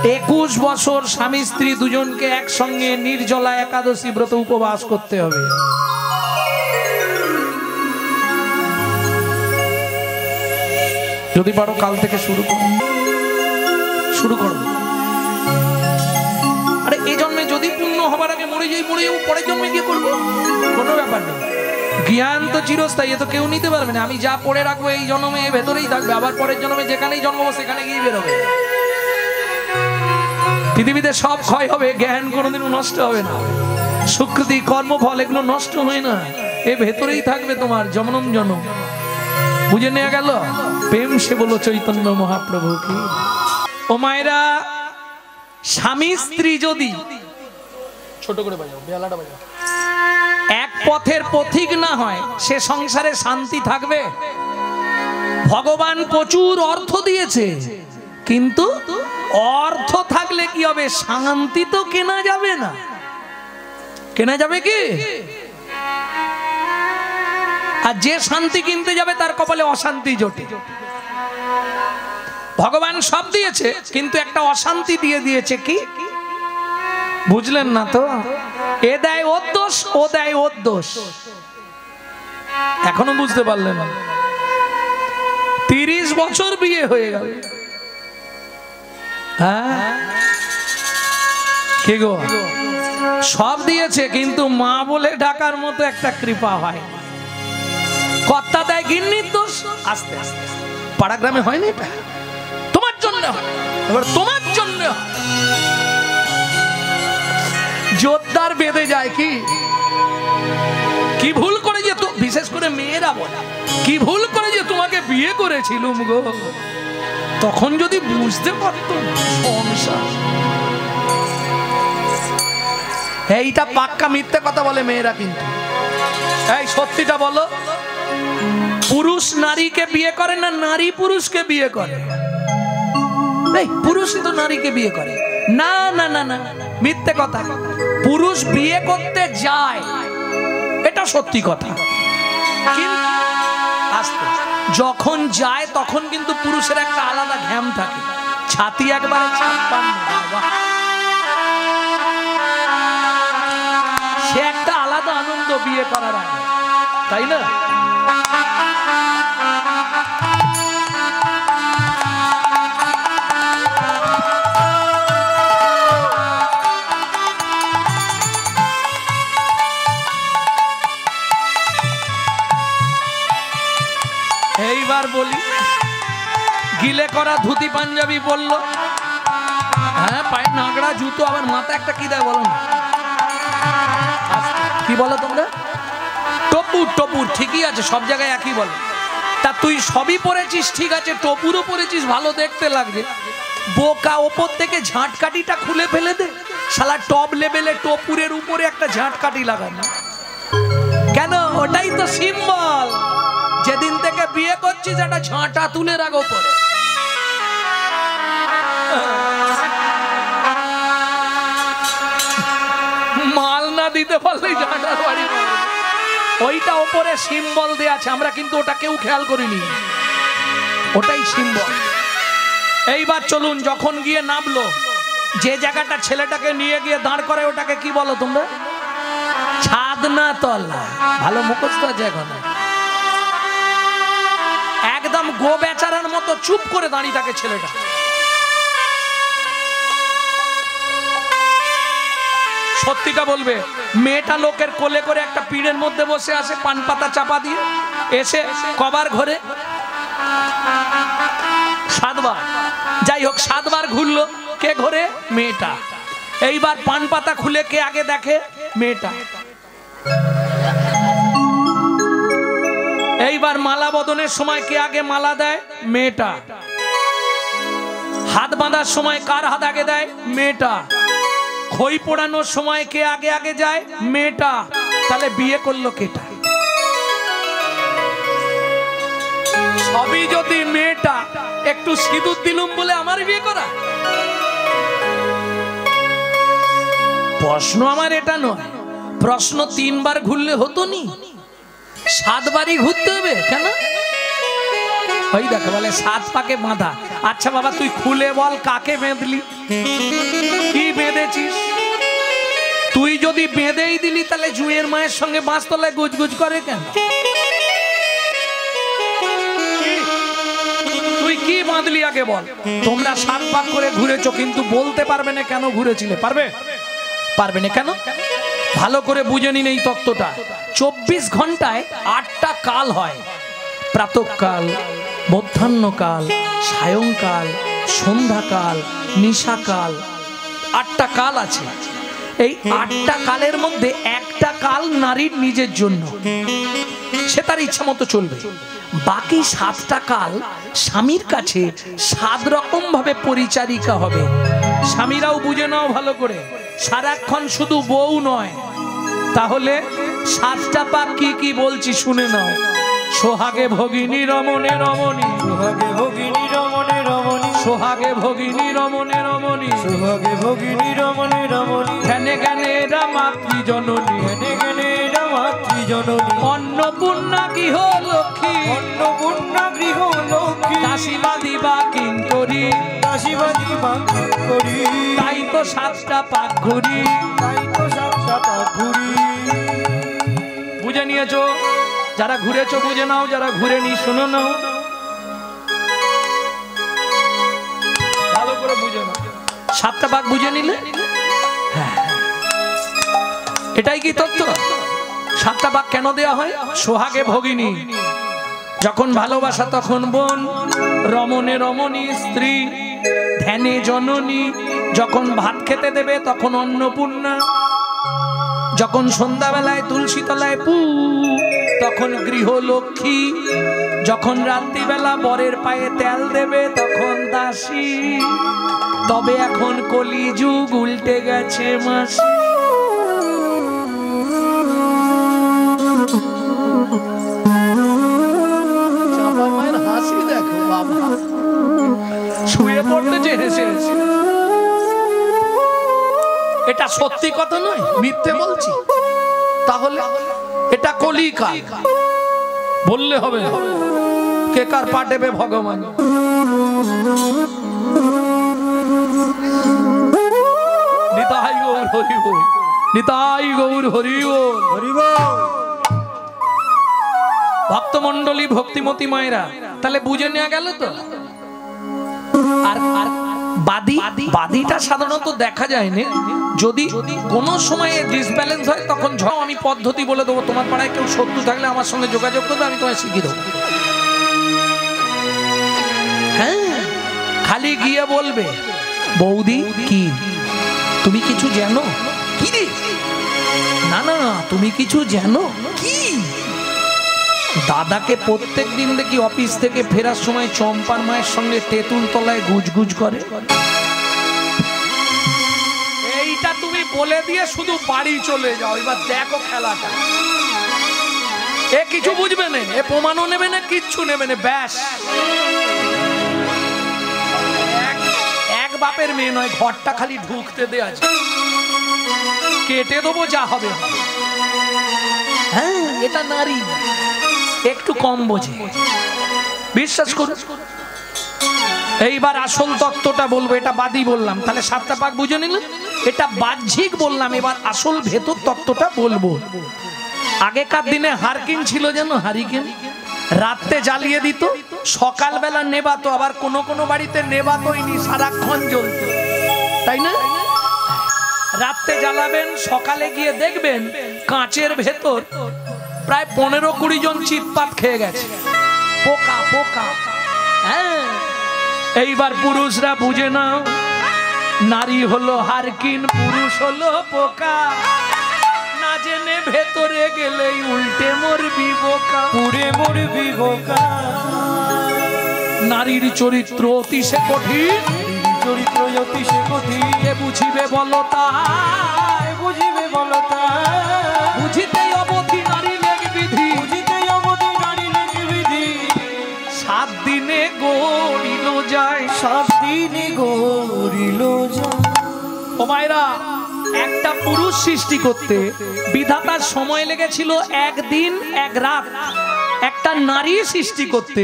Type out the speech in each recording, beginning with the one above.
21 বছর স্বামী স্ত্রী দুজনকে একসঙ্গে নির্জলা একাদশী ব্রত উপবাস করতে হবে। যদি পারো কাল থেকে শুরু করো। আরে এই জন্মে যদি পুণ্য হবার আগে মরে যাই, পরের জন্মে গিয়ে করবো, কোনো ব্যাপার নেই। জ্ঞান তো চিরস্থায়ী, এ তো কেউ নিতে পারবে না। আমি যা পড়ে রাখবো এই জন্মে ভেতরেই থাকবে, আবার পরের জন্মে যেখানেই জন্মাবো সেখানে গিয়ে বেরোবে। পৃথিবীতে সব ক্ষয় হবে, জ্ঞান কোনোদিনও নষ্ট হবে না। সুকৃতি কর্মফল এগুলো নষ্ট হয় না, এ ভেতরেই থাকবে তোমার জনম জনম। বুঝে নেওয়া গেল? প্রেম সে বলো চৈতন্য মহাপ্রভু কি। ও মায়েরা, স্বামী স্ত্রী যদি ছোট করে বাজাও, বেলাটা বাজাও, এক পথের পথিক না হয়, সে সংসারে শান্তি থাকবে? ভগবান প্রচুর অর্থ দিয়েছে, কিন্তু অর্থ থাকলে কি হবে? শান্তি তো কেনা যাবে না। কেনা যাবে কি? আর যে শান্তি কিনতে যাবে তার কপালে অশান্তি জোটে। ভগবান সব দিয়েছে, কিন্তু একটা অশান্তি দিয়ে দিয়েছে। কি বুঝলেন না তো? এ দেয় ওর দোষ, ও দেয় ওর দোষ। এখনো বুঝতে পারলেন না? 30 বছর বিয়ে হয়ে গেল, হ্যাঁ কি গো? সব দিয়েছে, কিন্তু মা বলে ডাকার মতো একটা কৃপা হয়। কর্তা দেয় গিন্নির দোষ। আস্তে আস্তে পাড়া গ্রামে হয়নি, এটা তোমার জন্য হয়, এবার তোমার জন্য হয়। জোরদার বেঁধে যায়। কি ভুল করে যে, তো বিশেষ করে মেয়েরা বলে, কি ভুল করে যে তোমাকে বিয়ে করেছিলুম গো, তখন যদি বুঝতে পারতো সংসার। এইটা পাক্কা মিথ্যে কথা বলে মেয়েরা, কিন্তু এই সত্যিটা বলো, পুরুষ নারীকে বিয়ে করে না নারী পুরুষকে বিয়ে করে? এই পুরুষই তো নারীকে বিয়ে করে। না না না না, মিথ্যে কথা। পুরুষ বিয়ে করতে যায়, এটা সত্যি কথা, কিন্তু যখন যায় তখন কিন্তু পুরুষের একটা আলাদা ঘ্যাম থাকে, ছাতি একবারে ছাপ্পান, সে একটা আলাদা আনন্দ বিয়ে করার আগে, তাই না? এইবার বলি, গিলে করা ধুতি পাঞ্জাবি বললো, হ্যাঁ পায়ে নাগড়া জুতো, আবার মাথা একটা কি দেয় বলো না? কি বলো তোমরা? টপুর। টপুর ঠিকই আছে, সব জায়গায় একই বলে। তা তুই সবই পরেছিস, ঠিক আছে, টপুরও পরেছিস, ভালো দেখতে লাগছে। বোকা, ওপর থেকে ঝাঁটকাঠিটা খুলে ফেলে দে, শালা টপ লেভেলে টপুরের উপরে একটা ঝাঁটকাঠি লাগানো কেন? ওটাই তো সিম্বল। যেদিন থেকে বিয়ে করছিস একটা ঝাঁটা তুলে রাখো পরে। মাল না দিতে পারলেই ঝাঁটার বাড়ি, ওইটা ওপরে সিম্বল দেয়া আছে, আমরা কিন্তু ওটা কেউ খেয়াল করিনি, ওটাই সিম্বল। এইবার চলুন, যখন গিয়ে নামলো, যে জায়গাটা ছেলেটাকে নিয়ে গিয়ে দাঁড় করে ওটাকে কি বলো তোমরা? ছাদনা তলা। ভালো মুখস্থ আছে এখন। একদম গো বেচারার মতো চুপ করে দাঁড়িয়ে থাকে ছেলেটা। সত্যিটা বলবে, মেয়েটা লোকের কোলে করে একটা পিঁড়ের মধ্যে বসে আছে, পান পাতা চাপা দিয়ে, এসে কবার ঘরে 7 বার, যাই হোক 7 বার ঘুরলো, কে ঘরে? মেয়েটা। এইবার পান পাতা খুলে কে আগে দেখে? মেয়েটা। এইবার মালা বদনের সময় কে আগে মালা দেয়? মেয়েটা। হাত বাঁধার সময় কার হাত আগে দেয়? মেয়েটা। খই পোড়ানোর সময় কে আগে আগে যায়? মেয়েটা। তাহলে বিয়ে করলো কেটা? সবই যদি মেয়েটা। একটু সিঁদুর দিলুম বলে আমার বিয়ে করা? প্রশ্ন আমার এটা নয়, প্রশ্ন 3 বার ঘুরলে হতো নি, 7 বারই ঘুরতে হবে কেন? ওই দেখো বলে 7 পাকে বাঁধা। আচ্ছা বাবা তুই খুলে বল কাকে বেঁধলি, কি বেঁধেছিস? তুই যদি বেঁধেই দিলি তাহলে জুঁয়ের মায়ের সঙ্গে বাঁশতলায় গুজগুজ করে কেন? তুই কি বাঁধলি আগে বল। তোমরা 7 পাক করে ঘুরেছো কিন্তু বলতে পারবে না কেন ঘুরেছিলে? পারবে? পারবে না কেন? ভালো করে বুঝে নিন এই তত্ত্বটা। 24 ঘন্টায় 8টা কাল হয়, প্রাতঃকাল, মধ্যাহ্নকাল, সায়ংকাল, সন্ধ্যাকাল, নিশাকাল, 8টা কাল আছে। এই 8টা কালের মধ্যে একটা কাল নারীর নিজের জন্য, সে তার ইচ্ছা মতো চলবে। বাকি 7টা কাল স্বামীর কাছে 7 রকম ভাবে পরিচারিকা হবে। স্বামীরাও বুঝে নাও ভালো করে, সারাক্ষণ শুধু বউ নয়। তাহলে 7টা পাক কি কি বলছি শুনে নাও। সোহাগে ভগিনী রমণে রমণী, সোহাগে ভগিনী রমণে রমণী, সোহাগে ভগিনী রমণে রমণী, সোহাগে ভগিনী রমণে রমণী, জ্ঞানে জ্ঞানে এরা মাতৃ জননী, জ্ঞানে জ্ঞানে এরা মাতৃ জননী, অন্নপূর্ণা গৃহ লক্ষ্মী, অন্নপূর্ণা গৃহ লক্ষ্মী, দাসীবাদী বা কিঙ্করী, দাসীবাদী বাঙ্কি করি। তাই তো 7টা পাক ঘুরি। তাই তো 7টা পাক ঘুরি। বুঝে নিয়েছো? যারা ঘুরেছো বুঝে নাও, যারা ঘুরেনি শুনো নাও, ভালো করে বুঝে নাও। 7টা পাক বুঝে নিলে হ্যাঁ, এটাই কি তত্ত্ব? 7টা পাক কেন দেয়া হয়? সোহাগে ভগিনী, যখন ভালোবাসা তখন বোন, রমণে রমণী স্ত্রী, ধ্যানে জননী, যখন ভাত খেতে দেবে তখন অন্নপূর্ণা, যখন সন্ধ্যাবেলায় তুলসী তলায় পু তখন গৃহলক্ষ্মী, যখন রাত্রিবেলা বরের পায়ে তেল দেবে তখন দাসী। তবে এখন কলিযুগ উল্টে গেছে মাসি। হাসি দেখো বাবা, শুয়ে পড়তে যে হেসে হেসে। এটা সত্যি কথা নয়, মিথ্যে বলছি? তাহলে এটা কলিকাল বললে হবে? কে কার পা দেবে ভগবান? নিতাই গৌর হরি বল, নিতাই গৌর হরি বল, হরি বল। ভক্তমণ্ডলী ভক্তিমতী মায়েরা, তাহলে বুঝে নেওয়া গেল তো। আর বাদিটা সাধারণত দেখা যায় না, যদি কোন সময়ে ডিসব্যালেন্স হয় তখন আমি পদ্ধতি বলে দেবো। তোমার পাড়ায় কেউ শত্রু থাকলে আমার সঙ্গে যোগাযোগ করবে, আমি তোমায় শিখিয়ে দেবো। হ্যাঁ, খালি গিয়ে বলবে বৌদি কি তুমি কিছু জানো? কি রে? না না তুমি কিছু জানো কি? দাদাকে প্রত্যেক দিন দেখি অফিস থেকে ফেরার সময় চম্পার মায়ের সঙ্গে তেঁতুল তলায় গুজগুজ করে। এইটা তুমি বলে দিয়ে শুধু বাড়ি চলে যাও, এবার দেখো খেলাটা। এ কিছু বুঝবে না, এ প্রমাণও নেবে না, কিচ্ছু নেবে না, ব্যাস। এক বাপের মেয়ে নয়, ঘরটা খালি ঢুকতে দে, আছে কেটে দেবো যা হবে। হ্যাঁ, এটা নারী একটু কম বোঝে, বিশ্বাস করুন। এইবার আসল তত্ত্বটা বলবো, এটা বাদী বললাম, তাহলে 7টা পাক বুঝে নিলেন। এটা বাহ্যিক বললাম, এবার আসল ভেতর তত্ত্বটা বলবো। আগেকার দিনে হারকিন ছিল, জানো? হারিকেন রাতে জ্বালিয়ে দিত, সকালবেলা নেবাতো। আবার কোন কোন বাড়িতে নেবাতোই নি, সারাক্ষণ জ্বলতো, তাই না? রাতে জ্বালাবেন, সকালে গিয়ে দেখবেন কাঁচের ভেতর প্রায় 15-20 জন চিৎপাত খেয়ে গেছে, পোকা পোকা। হ্যাঁ, এইবার পুরুষরা বুঝে নাও, নারী হলো হারকিন, পুরুষ হলো পোকা। না জেনে ভেতরে গেলেই উল্টে মরবি বোকা, পুরে মরবি বোকা। নারীর চরিত্র অতি সে কঠিন, চরিত্র অতি সে কঠিন। কে বুঝিবে বলো তাই, বুঝিবে বলো তাই। বুঝিতেই অবধি নারী লেগ বিধি, বুঝিতেই অবধি নারী লেগ বিধি। 7 দিনে গড়িল যায়, 7 দিনে গড়িল যায়। ও মায়েরা, একটা পুরুষ সৃষ্টি করতে বিধাতার সময় লেগেছিল 1 দিন 1 রাত। একটা নারী সৃষ্টি করতে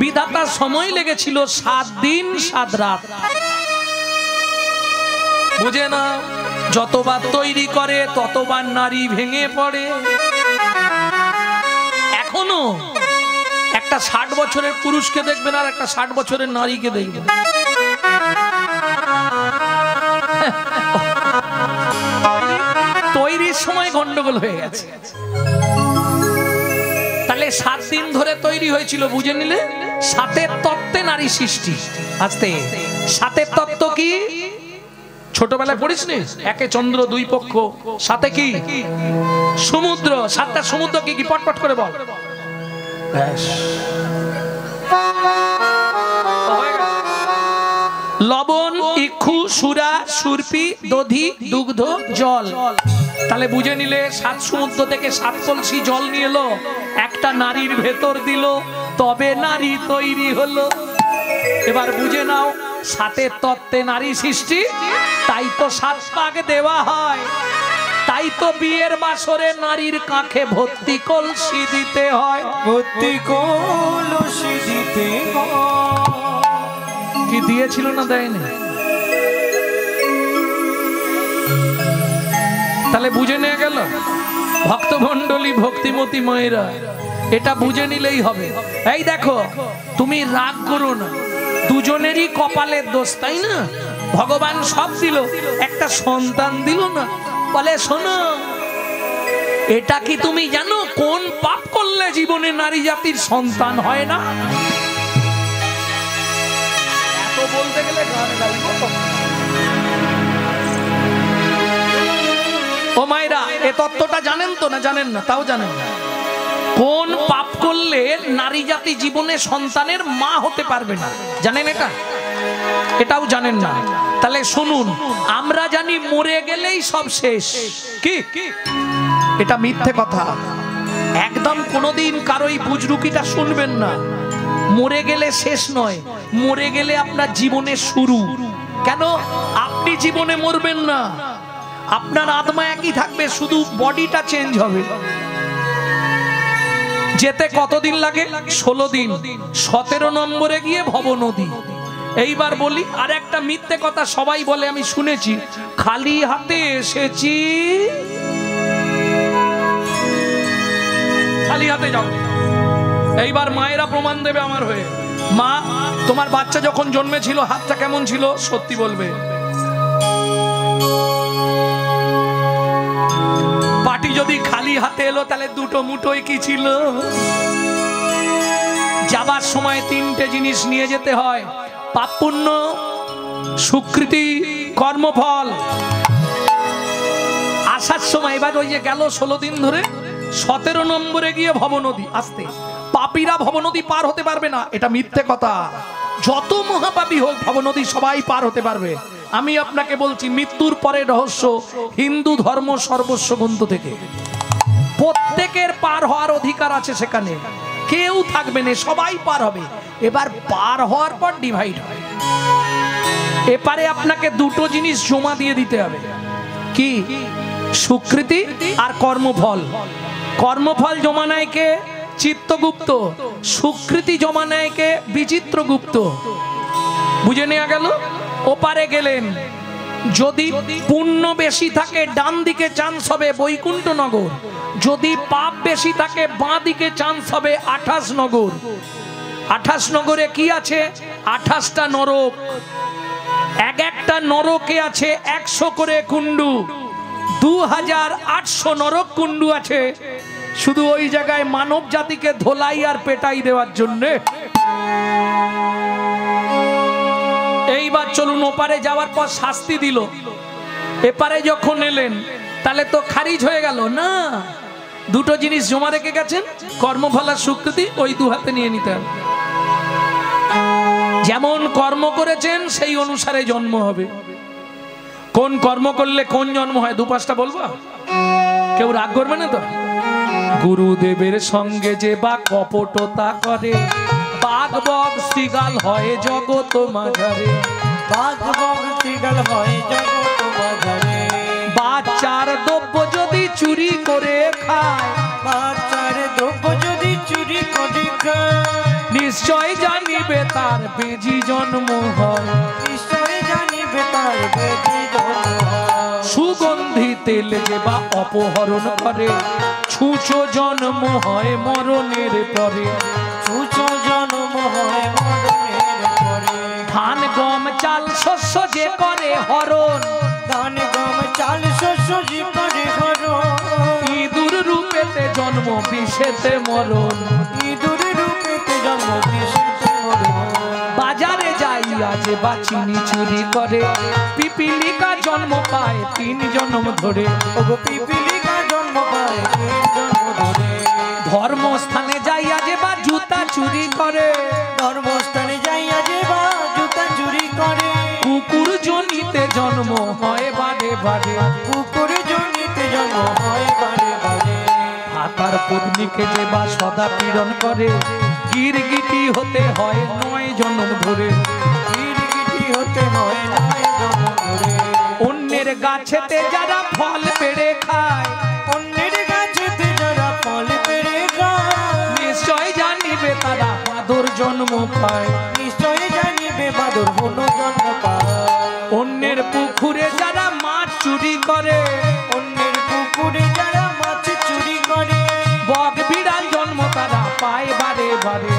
বিধাতার সময় লেগেছিল 7 দিন 7 রাত। বুঝে না, যতবার তৈরি করে ততবার নারী ভেঙে পড়ে। এখনো একটা 60 বছরের পুরুষকে দেখবেন আর একটা 60 বছরের নারীকে দেখবেন। তৈরির সময় গন্ডগোল হয়ে গেছে। তাহলে 7 দিন ধরে তৈরি হয়েছিল, বুঝে নিলে 7 তত্ত্বে নারী সৃষ্টি। আস্তে 7 তত্ত্ব কি? ছোটবেলায় পড়িস নি? 1 চন্দ্র 2 পক্ষ, 7 কি? সমুদ্র। 7টা সমুদ্র কি কি? পটপট করে বল। লবণ, ইক্ষু, সুরা, সুরপি, দধি, দুগ্ধ, জল। তাহলে বুঝে নিলে 7 সমুদ্র থেকে 7 কলসি জল নিয়ে এলো, একটা নারীর ভেতর দিল, তবে নারী তৈরি হলো। এবার বুঝে নাও 7 তত্ত্বে নারী সৃষ্টি। তাই তো 7 পাক দেওয়া হয়, তাই তো বিয়ের বাসরে নারীর কাঁখে ভর্তি কলসি দিতে হয়। ভর্তি কলসি দিতে কি দিয়েছিল না দেয়নি? তাহলে বুঝে নিয়ে গেল ভক্তমণ্ডলী, ভক্তিমতী মায়েরা, এটা বুঝে নিলেই হবে। এই দেখো, তুমি রাগ করো না, দুজনেরই কপালের দোষ, তাই না? ভগবান সব দিল, একটা সন্তান দিল না। বলে শোনো, এটা কি তুমি জানো কোন পাপ করলে জীবনে নারী জাতির সন্তান হয় না? এত বলতে গেলে গান গাইবো। ও মায়েরা, এ তত্ত্বটা জানেন তো না জানেন না? তাও জানেন না। কোন পাপ করলে নারী জাতি জীবনে সন্তানের মা হতে পারবে না, জানেন এটা? এটাও জানেন না? তাহলে শুনুন, আমরা জানি মরে গেলেই সব শেষ। কি? এটা মিথ্যে কথা। একদম কোনোদিন কারোই বুজরুকিটা শুনবেন না। মরে গেলে শেষ নয়, মরে গেলে আপনার জীবনের শুরু। কেন? আপনি জীবনে মরবেন না, আপনার আত্মা একই থাকবে, শুধু বডিটা চেঞ্জ হবে। যেতে কতদিন লাগে? 16 দিন। 17 নম্বরে গিয়ে ভব নদী। এইবার বলি আর একটা মিথ্যে কথা সবাই বলে, আমি শুনেছি, খালি হাতে এসেছি, খালি হাতে যাও। এইবার মায়েরা প্রমাণ দেবে আমার হয়ে। মা, তোমার বাচ্চা যখন জন্মেছিল হাতটা কেমন ছিল? সত্যি বলবে। পাটি যদি খালি হাতে এলো তাহলে 2টো মুঠোয় কি ছিল? যাবার সময় 3টে জিনিস নিয়ে যেতে হয়, পাপ পুণ্য, সুকৃতি, কর্মফল। আসার সময় এবার ওই যে গেল 16 দিন ধরে, 17 নম্বরে গিয়ে ভবনদী। আসতে পাপীরা ভবনদী পার হতে পারবে না, এটা মিথ্যে কথা। যত মহাপাপী হোক ভবনদী সবাই পার হতে পারবে। আমি আপনাকে বলছি, মৃত্যুর পরে রহস্য হিন্দু ধর্ম সর্বস্ব গ্রন্থ থেকে প্রত্যেকের পার হওয়ার অধিকার আছে। সেখানে কেউ থাকবে না, সবাই পার হবে। এবার পার হওয়ার পর ডিভাইড হয়। এপারে আপনাকে 2টো জিনিস জমা দিয়ে দিতে হবে। কি? সুকৃতি আর কর্মফল। কর্মফল জমা নেয় কে? চিত্তগুপ্ত। সুকৃতি জমা নেয় কে? বিচিত্রগুপ্ত। বুঝে নেওয়া গেল? ওপারে গেলেন, যদি পুণ্য বেশি থাকে ডান দিকে চান্স হবে বৈকুণ্ঠ নগর, যদি পাপ বেশি থাকে বাঁ দিকে চান্স হবে 28 নগর। 28 নগরে কি আছে? 28টা নরক। এক একটা নরকে আছে 100 করে কুণ্ডু। 2800 নরক কুণ্ডু আছে শুধু ওই জায়গায় মানব জাতিকে ধোলাই আর পেটাই দেওয়ার জন্য। এইবার চলুন, ওপারে যাওয়ার পর শাস্তি দিল। এপারে যখন এলেন তাহলে তো খারিজ হয়ে গেল না। 2টো জিনিস জমা রেখে গেছেন, কর্মফল আর সুকৃতি, ওই 2 হাতে নিয়ে নিতে হবে। যেমন কর্ম করেছেন সেই অনুসারে জন্ম হবে। কোন কর্ম করলে কোন জন্ম হয় 2-5টা বলবো, কেউ রাগ করবে না তো? গুরুদেবের সঙ্গে যে বা কপটতা করে, বাঘ বক শ্রীগাল হয় জগৎ মাঝারে। বাঘ বক শ্রীগাল হয় জগৎ মাঝারে। বাচ্চার দ্রব্য যদি চুরি করে খায়, বাচ্চার দ্রব্য যদি চুরি করি নিশ্চয় জানিবে তার বেজি জন্ম হয় নিশ্চয় জানিবে তার বেদি জন্ম সুগন্ধি তেল যে বা অপহরণ করে ছুঁচো জন্ম হয় মরণের পরে ছুঁচো জন্ম হয় মরণের পরে ধান গম চাল শস্য যে করে হরণ ধান গম চাল শস্য যে করে হরণ ইঁদুর রূপেতে জন্ম বিষেতে মরণ ইঁদুর রূপেতে জন্ম বিষেতে মরণ বাজারে যাইয়া যে বা চিনি চুরি করে পিপিলিকা জন্ম পায় 3 জন্ম ধরে ওগো পিপিলিকা জন্ম পায় 3 জন্ম ধরে ধর্মস্থানে যাইয়া যে বা জুতা চুরি করে ধর্মস্থানে যাইয়া যে বা জুতা চুরি করে কুকুর জনিতে জন্ম হয় বারে বারে কুকুর জনিতে জন্ম হয় বারে বারে ভাতার পত্নীকে যে বা সদা পীড়ন করে গিরগিটি হতে হয় 9 জন্ম ধরে গিরগিটি হতে হয় 9 জন্ম ধরে অন্যের গাছেতে যারা ফল পেড়ে খায় অন্যের গাছেতে যারা ফল পেড়ে খায় নিশ্চয় জানিবে তারা বাদর জন্ম পায় নিশ্চয় জানিবে বাদর হলো জন্ম পায় অন্যের পুকুরে যারা মাছ চুরি করে অন্যের পুকুরে যারা মাছ চুরি করে বক বিড়াল জন্ম তারা পায় বারে বারে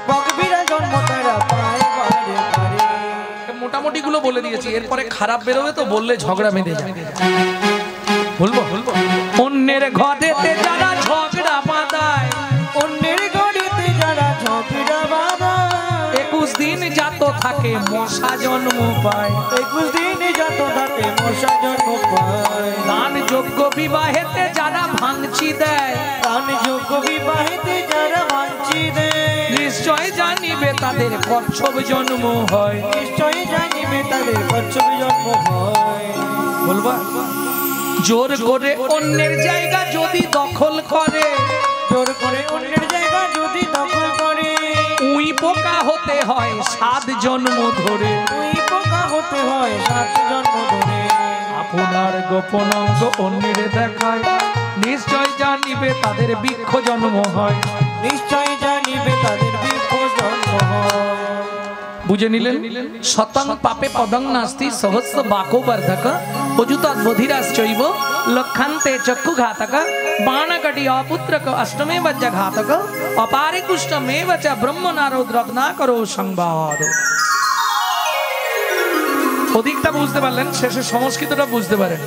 বকবিরা জন্ম তারা পায় বারে বারে মোটামুটি গুলো বলে দিয়েছি এরপরে খারাপ বেরোবে তো বললে ঝগড়া বেঁধে যাবে বলবো অন্যের ঘরেতে যারা ঝগড়া বাঁধায় অন্যের গড়িতে যারা ঝগড়া বাঁধায় 21 দিন জাত থাকে মশা জন্ম পায় 21 দিনে যত থাকে মশা জন্ম পায় দান যোগ্য বিবাহেতে যারা ভাঙচি দেয় দান যোগ্য বিবাহিতে যারা ভাঙচি দেয় নিশ্চয় জানিবে তাদের কচ্ছপ জন্ম হয় নিশ্চয় জানিবে তাদের কচ্ছপ জন্ম হয় বলবা জোর করে অন্যের জায়গা যদি দখল করে জোর করে অন্যের জায়গা যদি দখল করে উই পোকা হতে হয় 7 জন্ম ধরে ওই পোকা হতে হয় 7 জন্ম ধরে আপনার গোপন অঙ্গ অন্যের দেখায় নিশ্চয় জানিবে তাদের বৃক্ষ জন্ম হয় নিশ্চয় জানিবে তাদের বৃক্ষ জন্ম হয় বুঝে নিলেন শতং পাপে পদং নাস্তি সহস্র বাকো বর্ধক অযুতৎ বধিরাশ্চৈব লক্ষান্তে চক্ষু ঘাতক বাণকটি অপুত্রক অষ্টমে বজ্জ ঘাতক অপারে কুষ্ঠমেব চ ব্রহ্মনারো দ্রগ্না করো সংবাদ অধিকটা বুঝতে পারলেন শেষে সংস্কৃতটা বুঝতে পারেন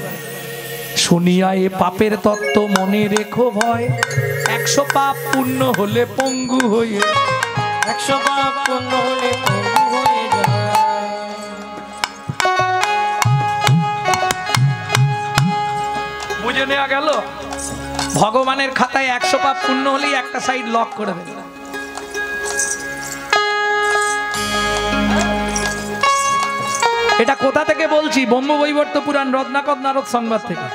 শুনিয়া এ পাপের তত্ত্ব মনে রেখো ভয় 100 পাপ পূর্ণ হলে পঙ্গু হয়ে 100 পাপ পূর্ণ হলে পঙ্গু হয়ে যায় বুঝে নেওয়া গেল ভগবানের খাতায় 100 পাপ পূর্ণ হলেই একটা সাইড লক করে দেবে এটা কোথা থেকে বলছি ব্রহ্মবৈবর্ত পুরাণ রত্নাকর নারদ সংবাদ থেকে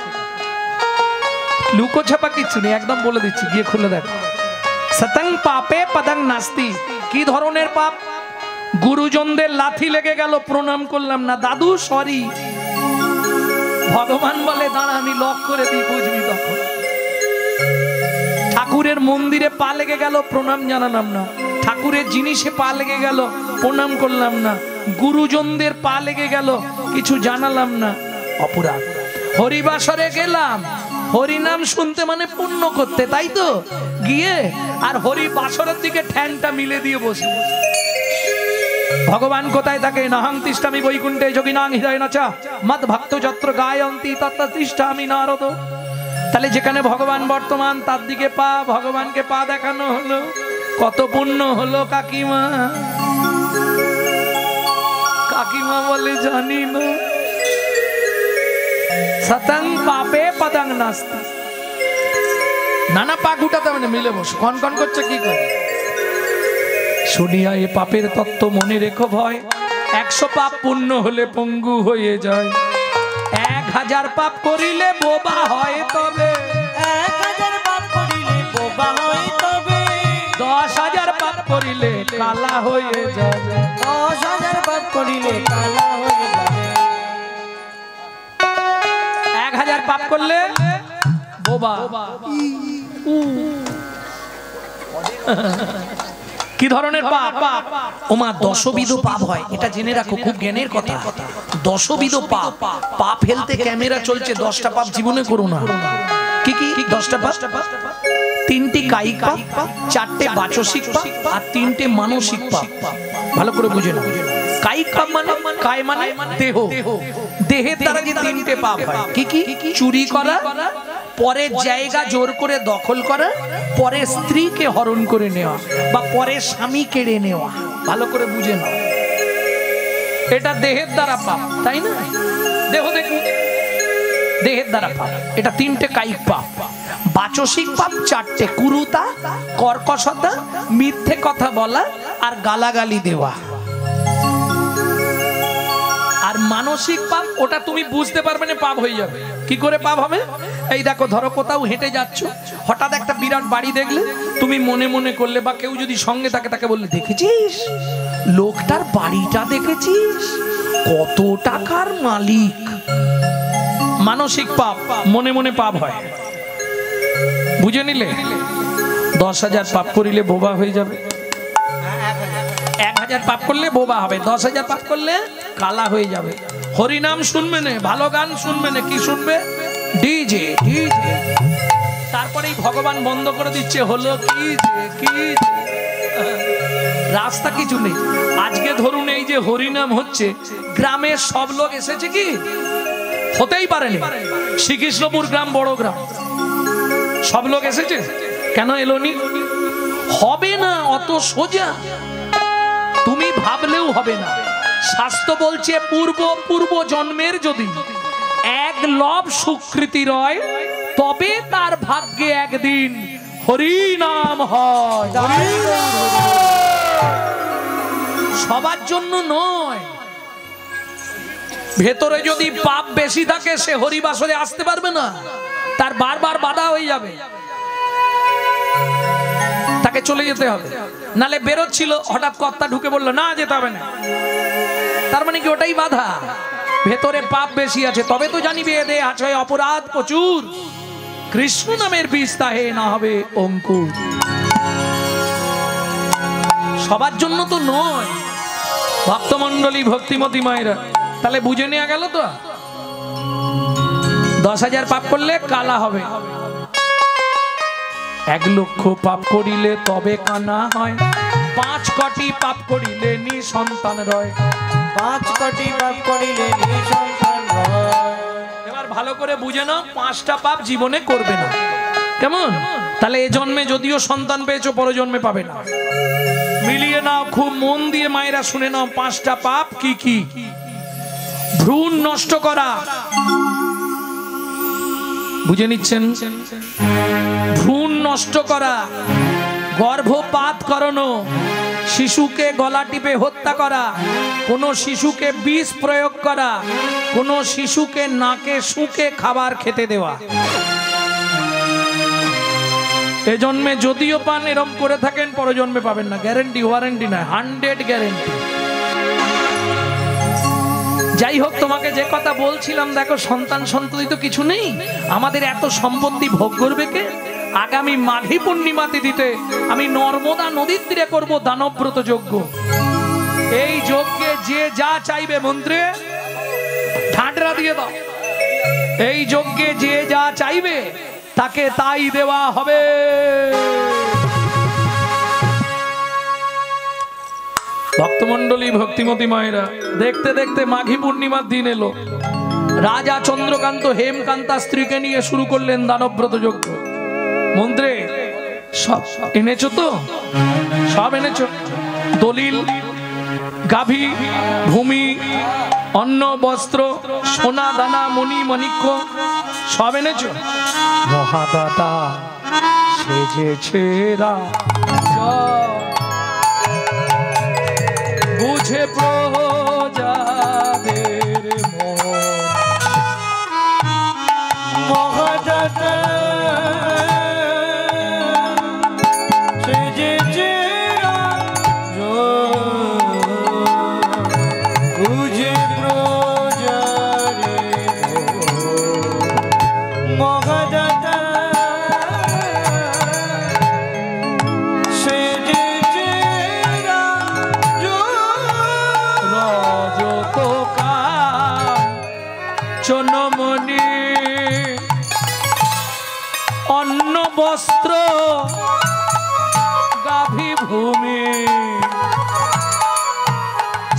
লুকোছাপা কিচ্ছু নেই একদম বলে দিচ্ছি গিয়ে খুলে দেখ সতং পাপে পদং নাস্তি কি ধরনের পাপ গুরুজনদের লাথি লেগে গেল প্রণাম করলাম না দাদু সরি ভগবান বলে দাঁড়া আমি লক করে দিই বুঝবি তখন ঠাকুরের মন্দিরে পা লেগে গেল প্রণাম জানালাম না ঠাকুরের জিনিসে পা লেগে গেল প্রণাম করলাম না গুরুজনদের পা লেগে গেল কিছু জানালাম না অপরাধ হরিবাসরে গেলাম হরিনাম শুনতে মানে পুণ্য করতে তাই তো গিয়ে আর হরিবাসরের দিকে ঠ্যাংটা মিলে দিয়ে বসে ভগবান কোথায় থাকে নাহং তিষ্ঠামি বৈকুণ্ঠে যোগিনাং হৃদয় নচা মদ ভক্ত যত্র গায়ন্তি তত্র তিষ্ঠামি নারদ তাহলে যেখানে ভগবান বর্তমান তার দিকে পা ভগবানকে পা দেখানো হলো কত পুণ্য হলো কাকিমা কাকিমা বলে জানি না সতং পাপে পদং নাস্তি নানা পা গুটাতে মানে মিলে বসে কন করছে কি করে শুনিয়া এ পাপের তত্ত্ব মনে রেখো ভয় 100 পাপ পূর্ণ হলে পঙ্গু হয়ে যায় 1000 পাপ করিলে বোবা হয় তবে 1000 পাপ করিলে বোবা হয় তবে 10,000 পাপ করিলে কালা হয়ে যাবে 10,000 পাপ করিলে কালা হয়ে যাবে 1000 পাপ করলে বোবা কি ধরনের পাপ? ওমা দশবিধ পাপ হয়, এটা জেনে রাখো, খুব জ্ঞানের কথা। দশবিধ পাপ। পাপ ফেলতে ক্যামেরা চলছে, 10টা পাপ জীবনে করো না। কি কি 10টা পাপ? 3টি কায়িক পাপ, 4টে বাচসিক পাপ আর 3টে মানসিক পাপ। ভালো করে বুঝে নাও। কায়িক পাপ মানে কায় মানে দেহ, দেহের দ্বারা যে 3টে পাপ হয়। কি কি? চুরি করা, পরের জায়গা জোর করে দখল করা, পরের স্ত্রীকে হরণ করে নেওয়া বা পরের স্বামী কেড়ে নেওয়া। ভালো করে বুঝে নাও, এটা দেহের দ্বারা পাপ, তাই না? দেহ দেখুন, দেহের দ্বারা পাপ। এটা 3টে কায়িক পাপ। বাচসিক পাপ 4টে, কুরুতা, কর্কশতা, মিথ্যে কথা বলা আর গালাগালি দেওয়া। আর মানসিক পাপ, ওটা তুমি বুঝতে পারবে না, পাপ হয়ে যাবে। কি করে পাপ হবে? এই দেখো, ধরো কোথাও হেঁটে যাচ্ছ, হঠাৎ একটা বিরাট বাড়ি দেখলে, তুমি মনে মনে করলে, বা কেউ যদি সঙ্গে থাকে তাকে বললে, দেখেছিস লোকটার বাড়িটা, দেখেছিস কত টাকার মালিক। মানসিক পাপ, মনে মনে পাপ হয়। বুঝে নিলে? 10,000 পাপ করিলে বোবা হয়ে যাবে। 1,000 পাপ করলে বোবা হবে, 10,000 পাপ করলে কালা হয়ে যাবে। হরিনাম শুনবে না, ভালো গান শুনবে না, কি শুনবে? DJ DJ. তারপরেই ভগবান বন্ধ করে দিচ্ছে, হলো কি যে কি রাস্তা কিছু নেই। আজকে ধরুন এই যে হরিনাম হচ্ছে, গ্রামের সব লোক এসেছে কি? হতেই পারেনি। শ্রীকৃষ্ণপুর গ্রাম বড় গ্রাম, সব লোক এসেছে, কেন এলোনি? হবে না অত সোজা, তুমি ভাবলেও হবে না। শাস্ত্র বলছে, পূর্ব জন্মের যদি এক লব সুকৃতি রয়, তবে তার ভাগ্যে একদিন হরিনাম হয়। সবার জন্য নয়। ভেতরে যদি পাপ বেশি থাকে, সে হরিবাসরে আসতে পারবে না, তার বারবার বাধা হয়ে যাবে, তাকে চলে যেতে হবে। নালে বেরোচ্ছিল, হঠাৎ কর্তা ঢুকে বললো না যেতে হবে না, তার মানে কি ওটাই বাধা? ভেতরে পাপ বেশি আছে, তবে তো জানিবে এ দেহ আছে অপরাধ প্রচুর, কৃষ্ণ নামের বীজ তাহে না হবে অঙ্কুর। সবার জন্য তো নয়। ভক্তমন্ডলী, ভক্তিমতী মায়েরা, তাহলে বুঝে নেওয়া গেল তো। 10,000 পাপ করলে কালা হবে। 1 লক্ষ পাপ করিলে তবে কানা হয়, 5 কোটি পাপ করিলে নিঃসন্তান রয়। 5 কোটি পাপ করিলে নিঃসন্তান রয়। এবার ভালো করে বুঝে নাও, 5টা পাপ জীবনে করবে না। কেমন? তাহলে এ জন্মে যদিও সন্তান পেয়েছো, পর জন্মে পাবে না। মিলিয়ে নাও, খুব মন দিয়ে মায়েরা শুনে নাও। 5টা পাপ কি কি? ভ্রূণ নষ্ট করা, বুঝে নিচ্ছেন? ভ্রূণ নষ্ট করা, গর্ভপাত করানো, শিশুকে গলা টিপে হত্যা করা, কোন শিশুকে বিষ প্রয়োগ করা, কোন শিশুকে নাকে শুকে খাবার খেতে দেওয়া। এ জন্মে যদিও পান, এরম করে থাকেন, পরজন্মে পাবেন না। গ্যারেন্টি, ওয়ারেন্টি না, 100 গ্যারেন্টি। যাই হোক, তোমাকে যে কথা বলছিলাম, দেখো সন্তান সন্ততি তো কিছু নেই, আমাদের এত সম্পত্তি ভোগ করবে কে? আগামী মাঘী পূর্ণিমা তিথিতে আমি নর্মদা নদীর তীরে করব দানব্রত যজ্ঞ। এই যজ্ঞে যে যা চাইবে, মন্ত্রে ঠাঁটরা দিয়ে দাও, এই যজ্ঞে যে যা চাইবে তাকে তাই দেওয়া হবে। ভক্তমন্ডলী, ভক্তিমতী মায়েরা, দেখতে দেখতে মাঘী পূর্ণিমার দিন এলো। রাজা চন্দ্রকান্ত হেমকান্তা স্ত্রীকে নিয়ে শুরু করলেন দানব্রত যজ্ঞ। মন্ত্রে সব এনেছো তো? সব এনেছো? দলিল, গাভী, ভূমি, অন্ন, বস্ত্র, সোনা দানা, মণি মাণিক্য সব এনেছো? মহাদাতা সেজেছে বুঝে প্রজাদের মন। মহাদাতা সেজেছে বুঝে প্রজাদের মন। মহাদাতা চনমণি অন্ন বস্ত্র গাভী ভূমি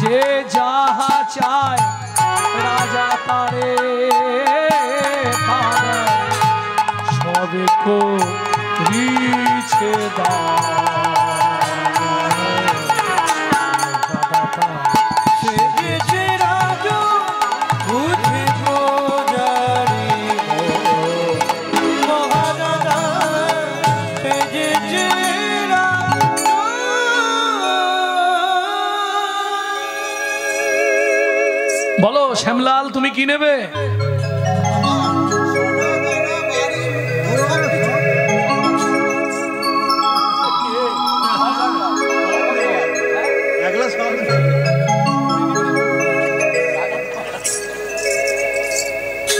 যে যাহা চায় রাজা তারে সবে করিছে বলো শ্যামলাল তুমি কি নেবে?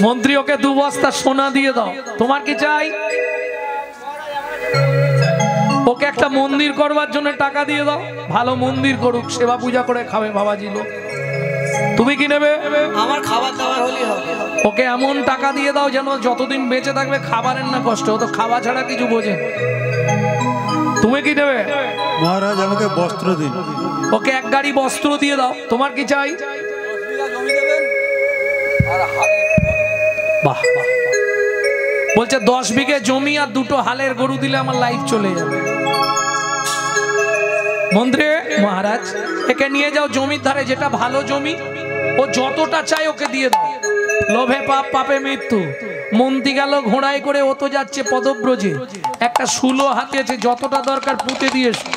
মন্ত্রী ওকে 2 বস্তা সোনা দিয়ে দাও। তোমার কি চাই? ওকে একটা মন্দির করবার জন্য টাকা দিয়ে দাও, ভালো মন্দির করুক, সেবা পূজা করে খাবে বাবাজি লোক। তুমি কি নেবে? আমার খাবার দাবার হলেই হবে। ওকে এমন টাকা দিয়ে দাও যেন যতদিন বেঁচে থাকবে খাবারের না কষ্ট, ও তো খাওয়া ছাড়া কিছু বোঝে। তুমি কি নেবে? মহারাজ আমাকে বস্ত্র দিন। ওকে 1 গাড়ি বস্ত্র দিয়ে দাও। তোমার কি চাই? বাহ, বলছে 10 বিঘে জমি আর 2টো হালের গরু দিলে আমার লাইফ চলে যাবে। মন্ত্রী মহারাজ একে নিয়ে যাও জমির ধারে, যেটা ভালো জমি, ও যতটা চাই ওকে দিয়ে দাও। লোভে পাপ, পাপে মৃত্যু। মন্ত্রী গেল ঘোড়ায় করে, ও তো যাচ্ছে পদব্রজে, একটা শুলো হাতে আছে, যতটা দরকার পুঁতে দিয়েছে।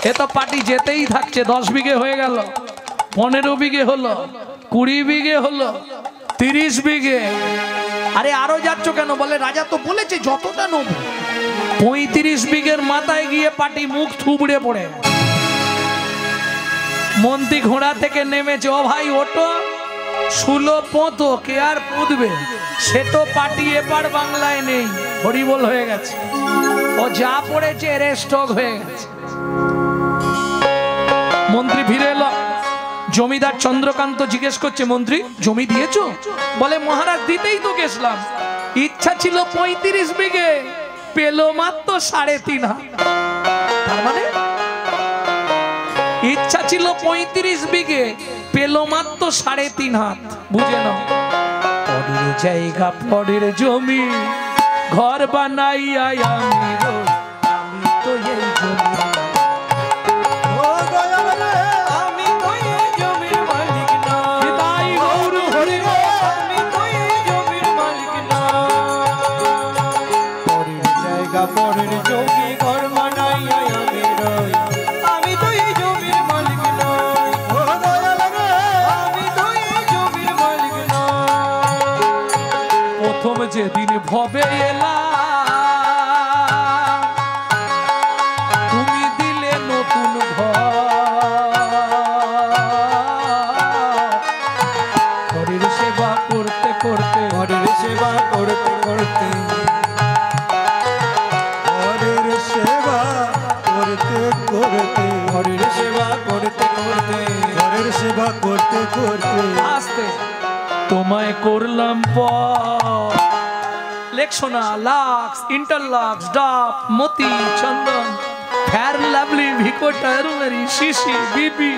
এ তো পার্টি যেতেই থাকছে। 10 বিঘে হয়ে গেল, 15 বিঘে হলো, 20 বিঘে হলো, 30 বিঘে। আরে আরো যাচ্ছ কেন? বলে রাজা তো বলেছে যতটা নেব। 35 বিঘের মাথায় গিয়ে পার্টি মুখ থুবড়ে পড়ে। মন্ত্রী ঘোড়া থেকে নেমেছে, ও ভাই ওটো, শুলো পোঁতো, কে আর পুঁতবে? সে তো পার্টি এপার বাংলায় নেই, হরিবোল হয়ে গেছে। ও যা পড়েছে রেস্টক হয়ে গেছে। মন্ত্রী ফিরে এলো। জমিদার চন্দ্রকান্ত জিজ্ঞেস করছে, মন্ত্রী জমি দিয়েছো? বলে মহারাজ দিতেই তো গেছিলাম। ইচ্ছা ছিল 35 বিঘে, পেলো মাত্র 3.5 হাত। তার মানে ইচ্ছা ছিল 35 বিঘে, পেলো মাত্র 3.5 হাত। বুঝে নাও, পরের জায়গা পরের জমি, ঘর বানাইয়া আমি তো এই জমি। যেদিন ভবে এলা তুমি দিলে নতুন ঘরের সেবা করতে করতে, ঘরের সেবা করতে করতে, ঘরের সেবা করতে করতে, ঘরের সেবা করতে করতে, ঘরের সেবা করতে করতে আস্তে তোমায় করলাম পর। লেখছো না লাক্স, ইন্টারলাক্স, ডাব, মতি, চন্দন, ফেয়ার লাভলি, ভিকো, টারুনারি, শিশি, বিবি।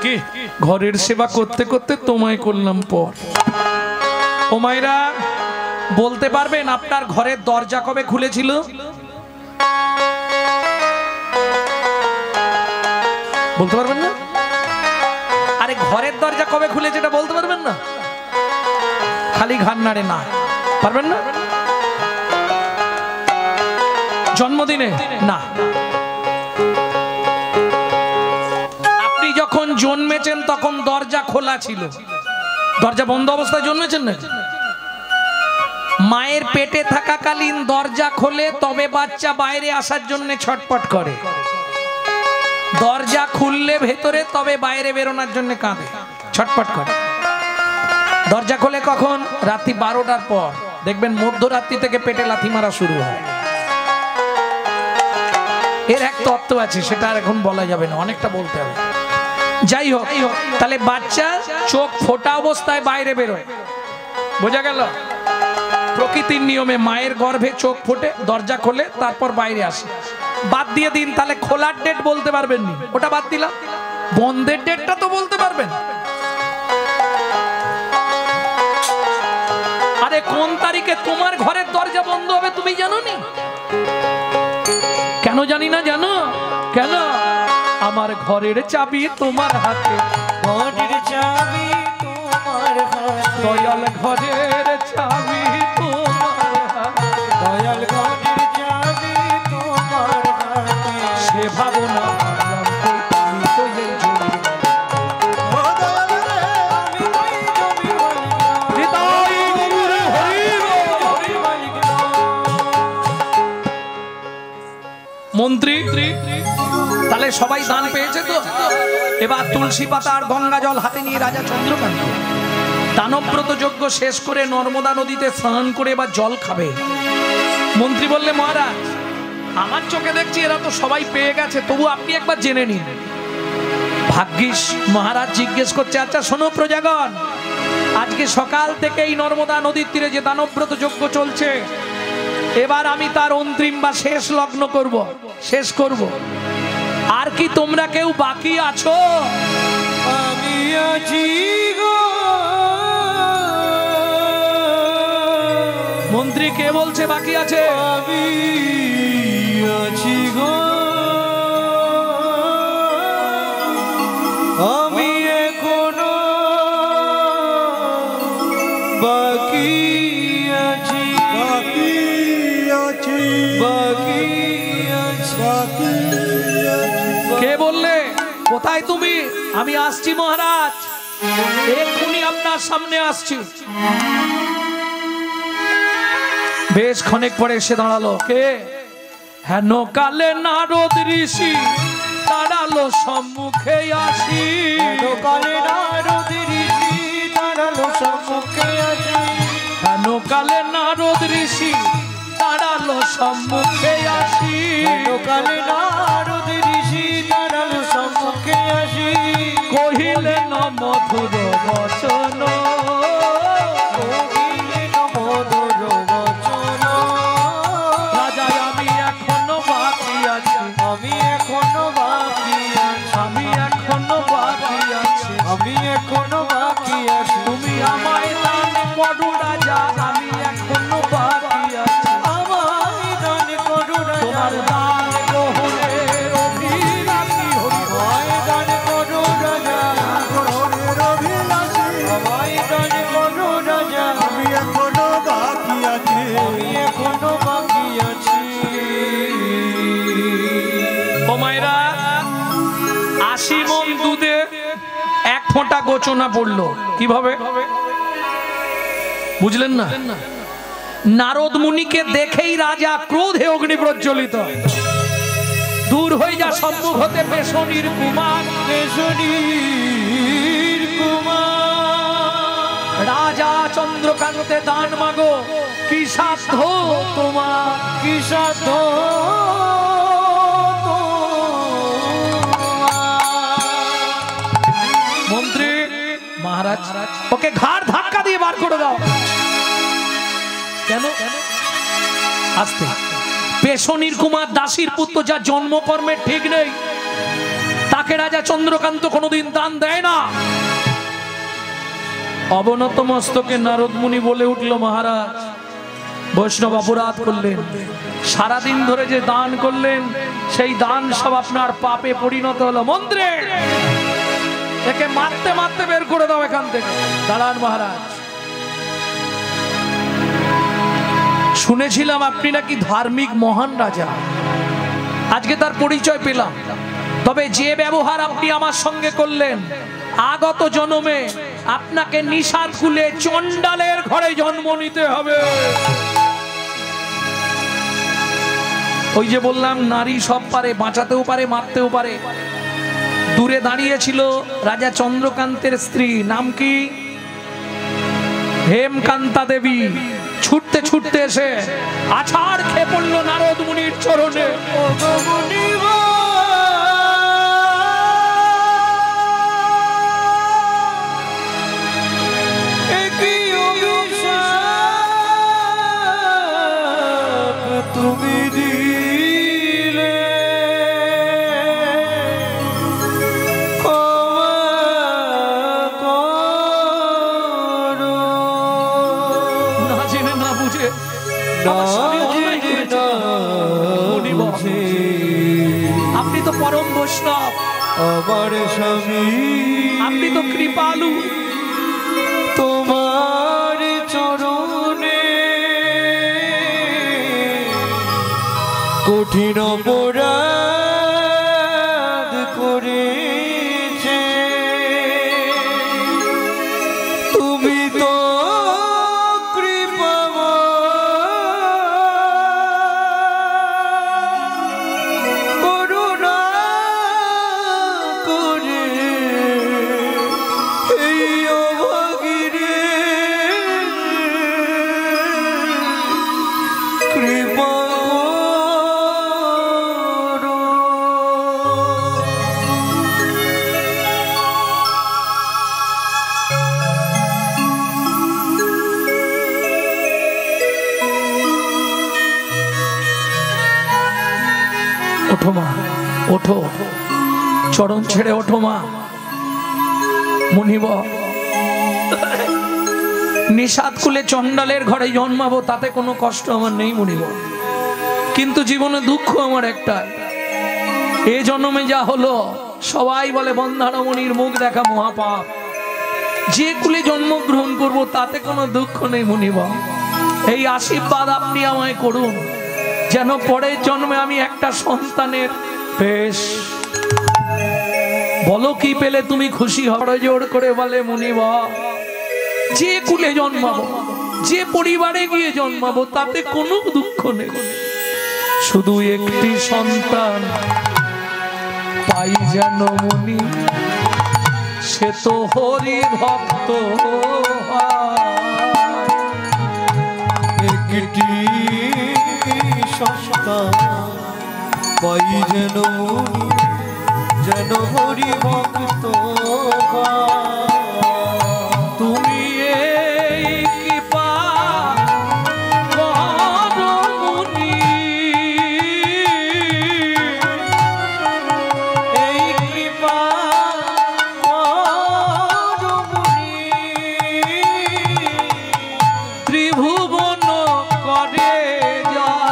কি ঘরের সেবা করতে করতে তোমায় করলাম পর। ও মায়েরা বলতে পারবেন আপনার ঘরের দরজা কবে খুলেছিল? বলতে পারবেন না? আরে ঘরের দরজা কবে খুলেছে এটা বলতে পারবেন না? খালি ঘাড় নাড়ে না, পারবেন না? জন্মদিনে না, আপনি যখন জন্মেছেন তখন দরজা খোলা ছিল, দরজা বন্ধ অবস্থায় জন্মেছেন না? মায়ের পেটে থাকাকালীন দরজা খোলে, তবে বাচ্চা বাইরে আসার জন্য ছটপট করে। দরজা খুললে ভেতরে, তবে বাইরে বেরোনোর জন্য কাঁদে, ছটপট করে। দরজা খোলে কখন? রাত্রি 12টার পর। দেখবেন মধ্যরাত্রি থেকে পেটে লাথি মারা শুরু হয়। এর এক তত্ত্ব আছে, সেটা আর এখন বলা যাবে না, অনেকটা বলতে হবে। যাই হোক, তাহলে বাচ্চা চোখ ফোটা অবস্থায় বাইরে বেরোয়, বোঝা গেল? প্রকৃতির নিয়মে মায়ের গর্ভে চোখ ফোটে, দরজা খোলে, তারপর বাইরে আসে। বাদ দিয়ে দিন, তাহলে খোলার ডেট বলতে পারবেন নি, ওটা বাদ দিলাম। বন্ধের ডেটটা তো বলতে পারবেন। আরে কোন তারিখে তোমার ঘরের দরজা বন্ধ হবে তুমি জানো নি? কেন জানি না জানো? কেন? আমার ঘরের চাবি তোমার হাতে, ঘরের চাবি তোমার হাতে, দয়াল ঘরের চাবি তোমার হাতে, দয়াল ঘরের চাবি তোমার হাতে। সে ভাবনা আমি তো এই জমি ও দয়াল রে, আমি ওই জমি মালিক না, হৃদয় গুরু হরিব। জমি মালিক না। মন্ত্রী, তাহলে সবাই দান পেয়েছে তো? এবার তুলসী পাতা আর গঙ্গা জল হাতে নিয়ে রাজা চন্দ্রকান্ত দানব্রত যজ্ঞ শেষ করে নর্মদা নদীতে স্নান করে এবার জল খাবে। মন্ত্রী বললে, মহারাজ আমার চোখে দেখছি এরা তো সবাই পেয়ে গেছে, তবু আপনি একবার জেনে নিন। ভাগ্যিস মহারাজ জিজ্ঞেস করছে, আচ্ছা শোনো প্রজাগণ, আজকে সকাল থেকে এই নর্মদা নদীর তীরে যে দানব্রত যজ্ঞ চলছে, এবার আমি তার অন্তিম বা শেষ লগ্ন করব, শেষ করব। আর কি তোমরা কেউ বাকি আছো? আমি আছি গো, মন্ত্রী কে বলছে বাকি আছে? আমি আছি গো, আমি এখনো বাকি আছি, বাকি আছি, বাকি আছি। বাকি আছি। কে বললে? কোথায় তুমি? আমি আসছি মহারাজ, এক্ষুনি আপনার সামনে আসছি। বেশ ক্ষণেক পরে এসে দাঁড়ালো। কে? হেন কালে নারদ ঋষি দাঁড়ালো সম্মুখে আসি, কালে নারদ ঋষি দাঁড়ালো সম্মুখে আসি, হেন কালে নারদ ঋষি দাঁড়ালো সম্মুখে আসি, কালে নারদ ঋষি দাঁড়ালো সম্মুখে আসি। কহিলেন মধুর বচন, কহিলেন মধুর বচন, রাজা আমি এখনো বাকি আছি, আমি এখনো বাকি আছি, আমি এখনো বাকি আছি, আমি এখনো বাকি আছি। তুমি আমায় দান করো রাজা, আমি এখনো বাকি আছি, আমায় দান করো রাজা, তোমার দান গ্রহণের অভিলাষী হরি। আমায় দান করো রাজা, ঘরের অভিলাষী, আমায় দান করো রাজা, আমি এখনো বাকি আছি। আমি এখনো বাকি আছি। ও মায়েরা, 80 মণ দুধে 1 ফোঁটা গোচনা পড়লো। কিভাবে বুঝলেন না? নারদ মুনিকে দেখেই রাজা ক্রোধে অগ্নি প্রজ্বলিত। দূর হয়ে যা সম্মুখ হতে পেশনির কুমার, পেশনির কুমার, রাজা চন্দ্রকান্তে দান মাগো, কি সাধ্য তোমার, কি সাধ্য মন্ত্রী মহারাজ ওকে ঘাড় ধাক্কা দিয়ে বার করে দাও। কেন? আস্তে। পেশনির কুমার দাসীর পুত্র, যা জন্মকর্মের ঠিক নেই, তাকে রাজা চন্দ্রকান্ত কোনোদিন দান দেয় না। অবনত মস্তকে নারদ মুনি বলে উঠল, মহারাজ বৈষ্ণব অপরাধ করলেন, সারাদিন ধরে যে দান করলেন সেই দান সব আপনার পাপে পরিণত হলো। মন্ত্রী একে মারতে মারতে বের করে দাও এখান থেকে। দাঁড়ান মহারাজ, শুনেছিলাম আপনি নাকি ধার্মিক মহান রাজা, আজকে তার পরিচয় পেলাম। তবে যে ব্যবহার আপনি আমার সঙ্গে করলেন, আগত জন্মে আপনাকে নিষাদ কুলে চণ্ডালের ঘরে জন্ম নিতে হবে। ওই যে বললাম নারী সব পারে, বাঁচাতেও পারে, মারতেও পারে। দূরে দাঁড়িয়েছিল রাজা চন্দ্রকান্তের স্ত্রী, নাম কি? হেমকান্তা দেবী। ছুটতে ছুটতে এসে আছাড় খেয়ে পড়ল নারদ মুনির চরণে। আমার স্বামী আপনি তো কৃপালু। তোমার চরণে কঠিন অপরাধ করেছে, তুমি তো কৃপাময়, করুণা করে এই অভাগীরে কৃপা করো। ওঠো মা, ওঠো, চরণ ছেড়ে ওঠো মা। মুনিব, নিষাদ কুলে চণ্ডালের ঘরে জন্মাবো, তাতে কোনো কষ্ট আমার নেই মুনিব, কিন্তু জীবনে দুঃখ আমার একটাই। এ জন্মে যা হলো, সবাই বলে বন্ধারমণির মুখ দেখা মহাপাপ। যে কুলে জন্মগ্রহণ করবো তাতে কোনো দুঃখ নেই মুনিব। এই আশীর্বাদ আপনি আমায় করুন, যেন পরের জন্মে আমি একটা সন্তানের বেশ। বলো কি পেলে তুমি খুশি হবে? জোর করে বলে মুনিব, যে কুলে জন্মাবো, যে পরিবারে গিয়ে জন্মাবো তাতে কোনো দুঃখ নেই, শুধু একটি সন্তান পাই যেন মুনি, সে তো হরি ভক্ত। একটি সন্তান পাই যেন যেন হরি ভক্ত। তুমি এই কৃপা করো মুনি, এই কৃপা করো মুনি, ত্রিভুবন করে যায়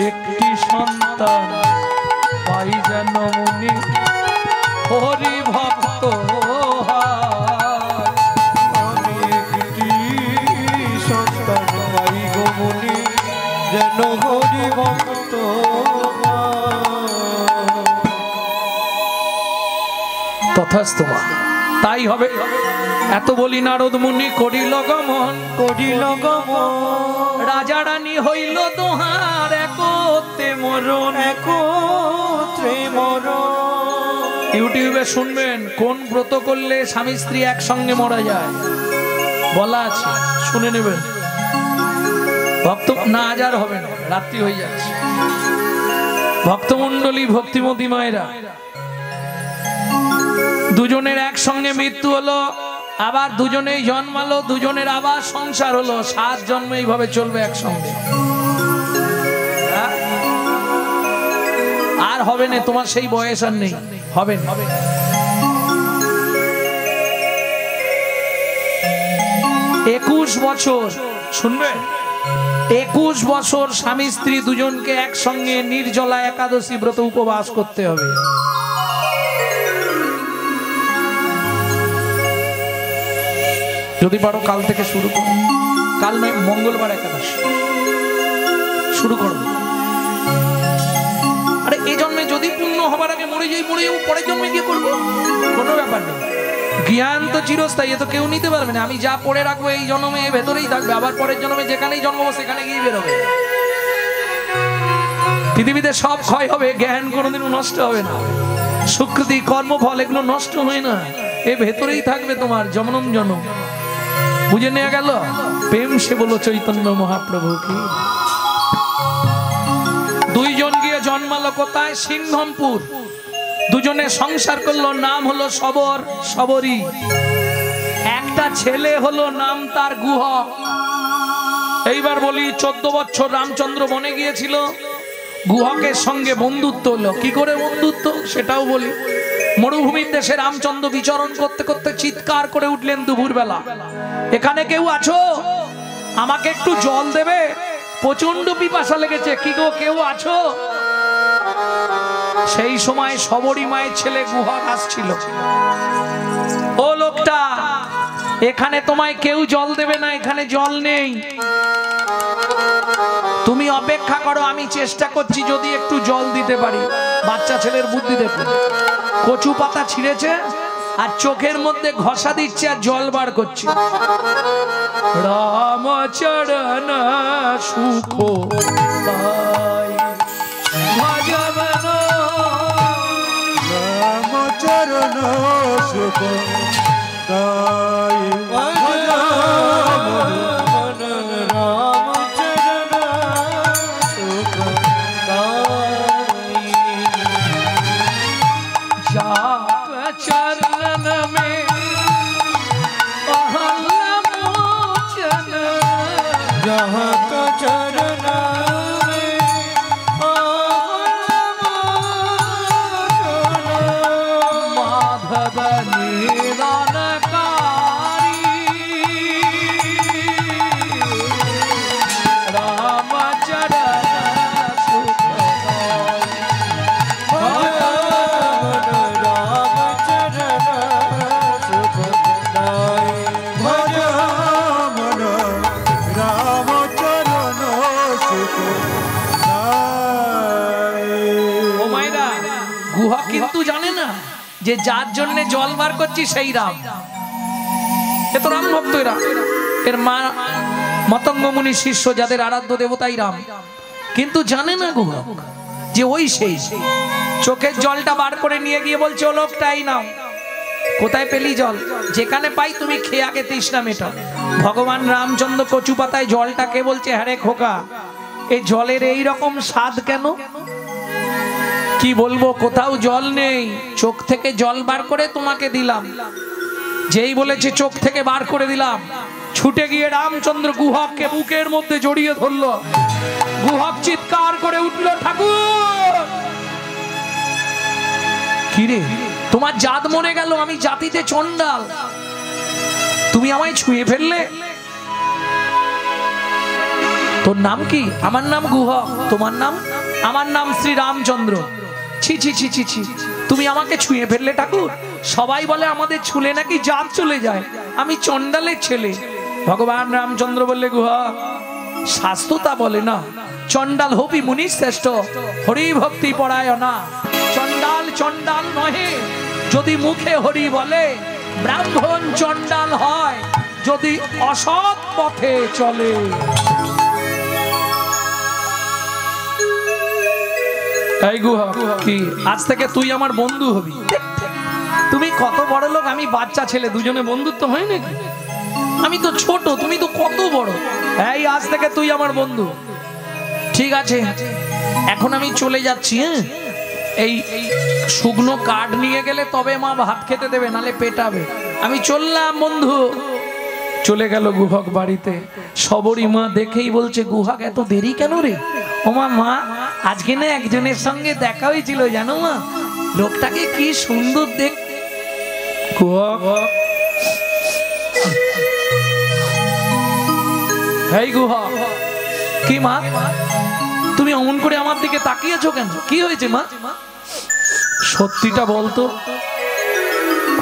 একটি সন্তান পাই যেন মুনি, হরি ভক্ত। আমি একটি সন্তান পাই গো মুনি, যেন হরি ভক্ত। তথাস্তু মা, তাই হবে। এত বলি নারদ মুনি করিল গমন, করিল গমন, রাজা রানী হইল দোহার, একতে মরণ। একত্রে মরণ। ইউটিউবে শুনবেন কোন ব্রত করলে স্বামী স্ত্রী একসঙ্গে মরা যায়, বলা আছে, শুনে নেবেন। ভক্ত না আজার হবে না, রাত্রি হয়ে যাচ্ছে। ভক্তমণ্ডলী, ভক্তিমতী মায়েরা, দুজনের একসঙ্গে মৃত্যু হলো, আবার দুজনেই জন্মালো, দুজনের আবার সংসার হলো, 7 জন্ম এইভাবে চলবে একসঙ্গে। আর হবে না, তোমার সেই বয়স আর নেই, হবে না। 21 বছর, শুনবে, 21 বছর স্বামী স্ত্রী দুজনকে একসঙ্গে নির্জলা একাদশী ব্রত উপবাস করতে হবে। যদি পারো কাল থেকে শুরু করো, কাল নয় মঙ্গলবার একাদশী শুরু করো। আরে এই জন্মে যদি পুণ্য হবার আগে মরে যাই, মরে যাবো, পরের জন্মে গিয়ে করবো, কোনো ব্যাপার নেই। জ্ঞান তো চিরস্থায়ী, এ তো কেউ নিতে পারবে না। আমি যা পড়ে রাখবো এই জন্মে এর ভেতরেই থাকবে, আবার পরের জন্মে যেখানেই জন্মাবো সেখানে গিয়ে বেরোবে। পৃথিবীতে সব ক্ষয় হবে, জ্ঞান কোনোদিনও নষ্ট হবে না। সুকৃতি, কর্মফল এগুলো নষ্ট হয় না, এ ভেতরেই থাকবে তোমার জনম জনম। বুঝে নেওয়া গেল? প্রেম সে বলো চৈতন্য মহাপ্রভু কি। দুইজন গিয়ে জন্মালো কোথায়? সিংহমপুর। দুজনে সংসার করলো, নাম হলো সবর, সবরী। একটা ছেলে হলো, নাম তার গুহ। এইবার বলি, 14 বছর রামচন্দ্র বনে গিয়েছিল, গুহকের সঙ্গে বন্ধুত্ব হলো। কি করে বন্ধুত্ব সেটাও বলি। মরুভূমির দেশে রামচন্দ্র বিচরণ করতে করতে চিৎকার করে উঠলেন দুপুরবেলা, এখানে কেউ আছো? আমাকে একটু জল দেবে, প্রচন্ড পিপাসা লেগেছে। কি গো, কেউ আছো? সেই সময় সবরী মায়ের ছেলে গুহক আসছিল। ও লোকটা, এখানে তোমায় কেউ জল দেবে না, এখানে জল নেই, তুমি অপেক্ষা করো, আমি চেষ্টা করছি যদি একটু জল দিতে পারি। বাচ্চা ছেলের বুদ্ধি দেখো, কচু পাতা ছিঁড়েছে আর চোখের মধ্যে ঘষা দিচ্ছে আর জল বার করছে। রামচরণ সুখ রামচরণ সুখ चरण में जहाँ का चरण में माधव निदानकारी रामचरण গুহা কিন্তু জানে না যে যার জন্য জল বার করছি সেই রাম। এ তো রাম ভক্ত, এরা এর মা মতঙ্গ মুনি শিষ্য, যাদের আরাধ্য দেবতাই রাম, কিন্তু জানে না গুহা যে ওই সেই। চোখের জলটা বার করে নিয়ে গিয়ে বলছে, ও লোকটাই নাও। কোথায় পেলি জল? যেখানে পাই তুমি খেয়ে আগে তৃষ্ণা মেটাও। ভগবান রামচন্দ্র কচু পাতায় জলটাকে বলছে, হ্যাঁ রে খোকা, এই জলের এই রকম স্বাদ কেন? কি বলবো, কোথাও জল নেই, চোখ থেকে জল বার করে তোমাকে দিলাম। যেই বলেছে চোখ থেকে বার করে দিলাম, ছুটে গিয়ে রামচন্দ্র গুহককে বুকের মধ্যে জড়িয়ে ধরলো। গুহক চিৎকার করে উঠলো, ঠাকুর কিরে, তোমার জাত মরে গেল, আমি জাতিতে চন্ডাল, তুমি আমায় ছুঁয়ে ফেললে। তোর নাম কি? আমার নাম গুহক। তোমার নাম? আমার নাম শ্রী রামচন্দ্র। ছি ছি ছি ছি ছি, তুমি আমাকে ছুঁয়ে ফেললে ঠাকুর। সবাই বলে আমাদের ছুলে নাকি জাত চলে যায়, আমি চন্ডালের ছেলে। ভগবান রামচন্দ্র বললে, গুহক, শাস্ত্র তা বলে না, চন্ডাল হবি মুনি শ্রেষ্ঠ, হরি ভক্তি পরায়ণা। চন্ডাল চন্ডাল নহে যদি মুখে হরি বলে, ব্রাহ্মণ চন্ডাল হয় যদি অসৎ পথে চলে। এই গুহক, কি আজ থেকে তুই আমার বন্ধু হবি? তুমি কত বড় লোক, আমি বাচ্চা ছেলে, দুজনে বন্ধুত্ব হয় নাকি? আমি তো ছোট, তুমি তো কত বড়। এই আজ থেকে তুই আমার বন্ধু। ঠিক আছে, এখন আমি চলে যাচ্ছি। হ্যাঁ, এই শুকনো কাঠ নিয়ে গেলে তবে মা ভাত খেতে দেবে, নালে পেটাবে। আমি চললাম বন্ধু। চলে গেল গুহক বাড়িতে। সবরী মা দেখেই বলছে, গুহক এত দেরি কেন রে? ওমা মা, আজকে না একজনের সঙ্গে দেখা হয়েছিল জানো মা, লোকটাকে কি সুন্দর দেখ। এই গুহক, কি মা তুমি অমন করে আমার দিকে তাকিয়েছো কেন? কি হয়েছে মা? সত্যিটা বলতো,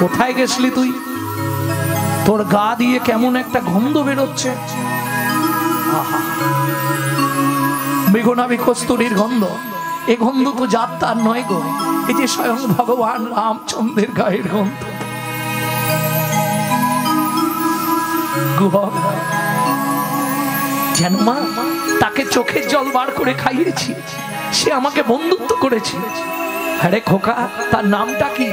কোথায় গেছলি তুই? তোর গা দিয়ে কেমন একটা গন্ধ বেরোচ্ছে। মৃগনাভি কস্তুরীর গন্ধ। এ গন্ধ তো জাত তার নয় গো, এই যে স্বয়ং ভগবান রামচন্দ্রের গায়ের গন্ধ। গুহক, যেন মা তাকে চোখের জল বার করে খাইয়েছি, সে আমাকে বন্ধুত্ব করেছে। আরে খোকা, তার নামটা কি?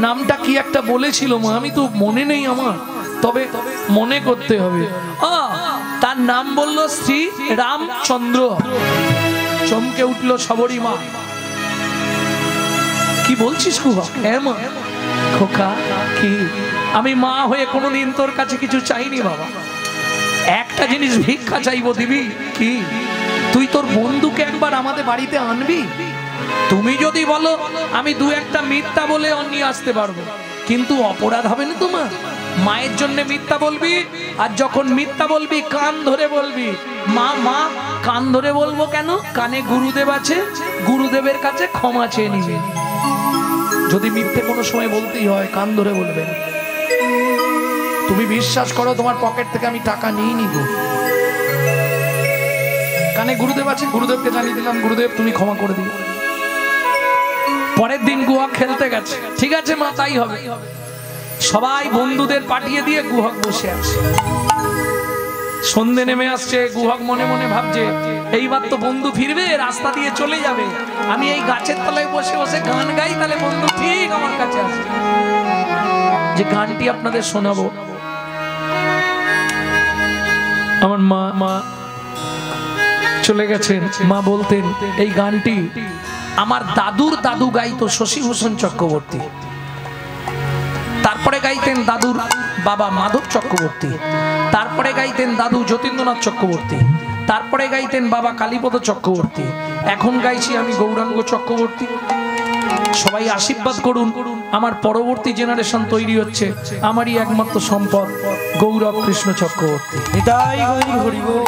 নামটা কি একটা বলেছিল মা, আমি তো মনে নেই আমার, তবে মনে করতে হবে। তার নাম বলল শ্রী রামচন্দ্র। চমকে উঠলো সবরী মা। কি বলছিস গুহক? হ্যাঁ মা। খোকা, কি? আমি মা হয়ে কোনোদিন তোর কাছে কিছু চাইনি বাবা, একটা জিনিস ভিক্ষা চাইবো, দিবি কি? তুই তোর বন্ধুকে একবার আমাদের বাড়িতে আনবি। তুমি যদি বলো আমি দু একটা মিথ্যা বলে নিয়ে আসতে পারবো, কিন্তু অপরাধ হবে না তোমার। মায়ের জন্য মিথ্যা বলবি, আর যখন মিথ্যা বলবি কান ধরে বলবি মা মা। কান ধরে বলবো কেন? কানে গুরুদেব আছে, গুরুদেবের কাছে ক্ষমা চেয়ে নিবি। যদি মিথ্যে কোনো সময় বলতেই হয় কান ধরে বলবেন। তুমি বিশ্বাস করো তোমার পকেট থেকে আমি টাকা নিয়ে নিব, কানে গুরুদেব আছে, গুরুদেবকে জানিয়ে দিলাম গুরুদেব তুমি ক্ষমা করে দিও। পরের দিন গুহা খেলতে গেছে, ঠিক আছে মা তাই হবে। সবাই বন্ধুদের পাঠিয়ে দিয়ে গুহক বসে আছে। সন্ধে নেমে আসছে, গুহক মনে মনে ভাবছে এইবার তো বন্ধু ফিরবে, রাস্তা দিয়ে চলে যাবে, আমি এই গাছের তলায় বসে বসে গান গাই, তাহলে বন্ধু ঠিক আমার কাছে আসবে। যে গানটি আপনাদের শোনাবো, আমার মা চলে গেছেন, মা বলতেন এই গানটি আমার দাদুর দাদু গাইতো শশীভূষণ চক্রবর্তী, তারপরে গাইতেন দাদুর বাবা মাধব চক্রবর্তী, তারপরে গাইতেন দাদু যতীন্দ্রনাথ চক্রবর্তী, তারপরে গাইতেন বাবা কালীপদ চক্রবর্তী, এখন গাইছি আমি গৌরাঙ্গ চক্রবর্তী। সবাই আশীর্বাদ করুন, আমার পরবর্তী জেনারেশন তৈরি হচ্ছে, আমারই একমাত্র সম্পদ গৌরব কৃষ্ণ চক্রবর্তী। নিতাই গৌর হরি বল।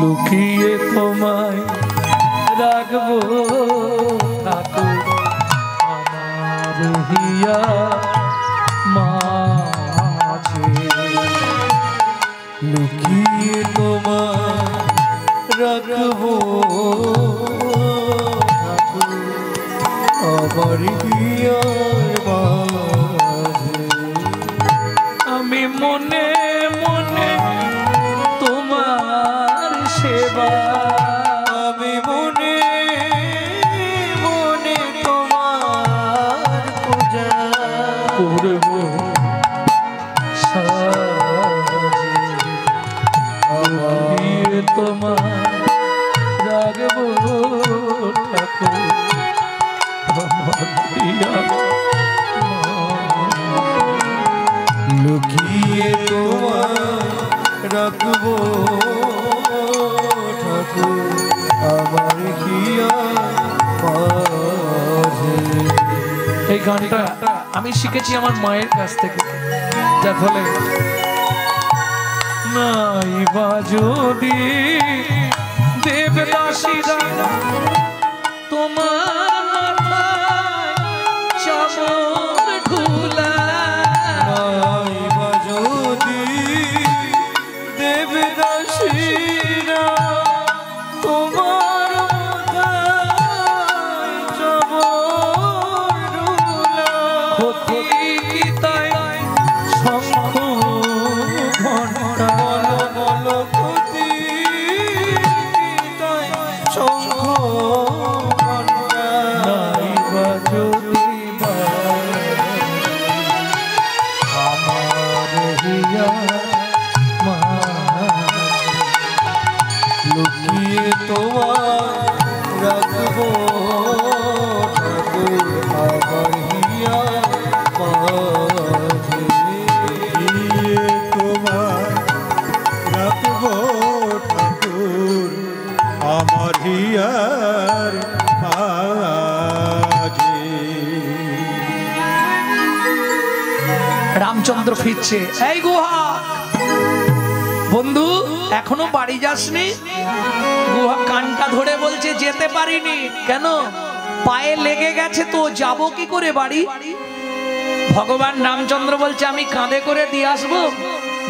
লুকিয়ে তোমায় রাখবো ঠাকুর আমার হিয়া মাঝে, লুকিয়ে তোমায় রাখবো ঠাকুর আমার হিয়ার মাঝে। আমি মনে মনে তোমার সেবা, আমি মনে মনে তোমার পূজা করব সাজে, লুকিয়ে তোমায় রাখবো ঠাকুর আমার হিয়া লুকিয়ে তোমায় রাখবো ঠাকুর আমার হিয়ার মাঝে। এই গানটা আমি শিখেছি আমার মায়ের কাছ থেকে, যার ফলে নাই বা যদি দেবদাসীরা তোমার মাথায় চাদর ঢুলায়, নাই বা যদি দেবদাসীরা তোমার মাথায় চাদর ঢুলায়, ক্ষতি কি তাই শঙ্খ ঘণ্টা, বলো বলো ক্ষতি তাই শঙ্খ ঘণ্টা। নাই বা যদি আমার হিয়া লুকিয়ে তোমায় রাখবো ঠাকুর আমার হিয়ার মাঝে। লুকিয়ে তোমায় রাখবো ঠাকুর আমার হিয়ার মাঝে। রামচন্দ্র ফিরছে, এই গুহা বন্ধু এখনো বাড়ি যাসনি? গুহা কানটা ধরে বলছে যেতে পারিনি। কেন? পায়ে লেগে গেছে তো, যাব কি করে বাড়ি? ভগবান রামচন্দ্র বলছে আমি কাঁধে করে দিয়ে আসবো।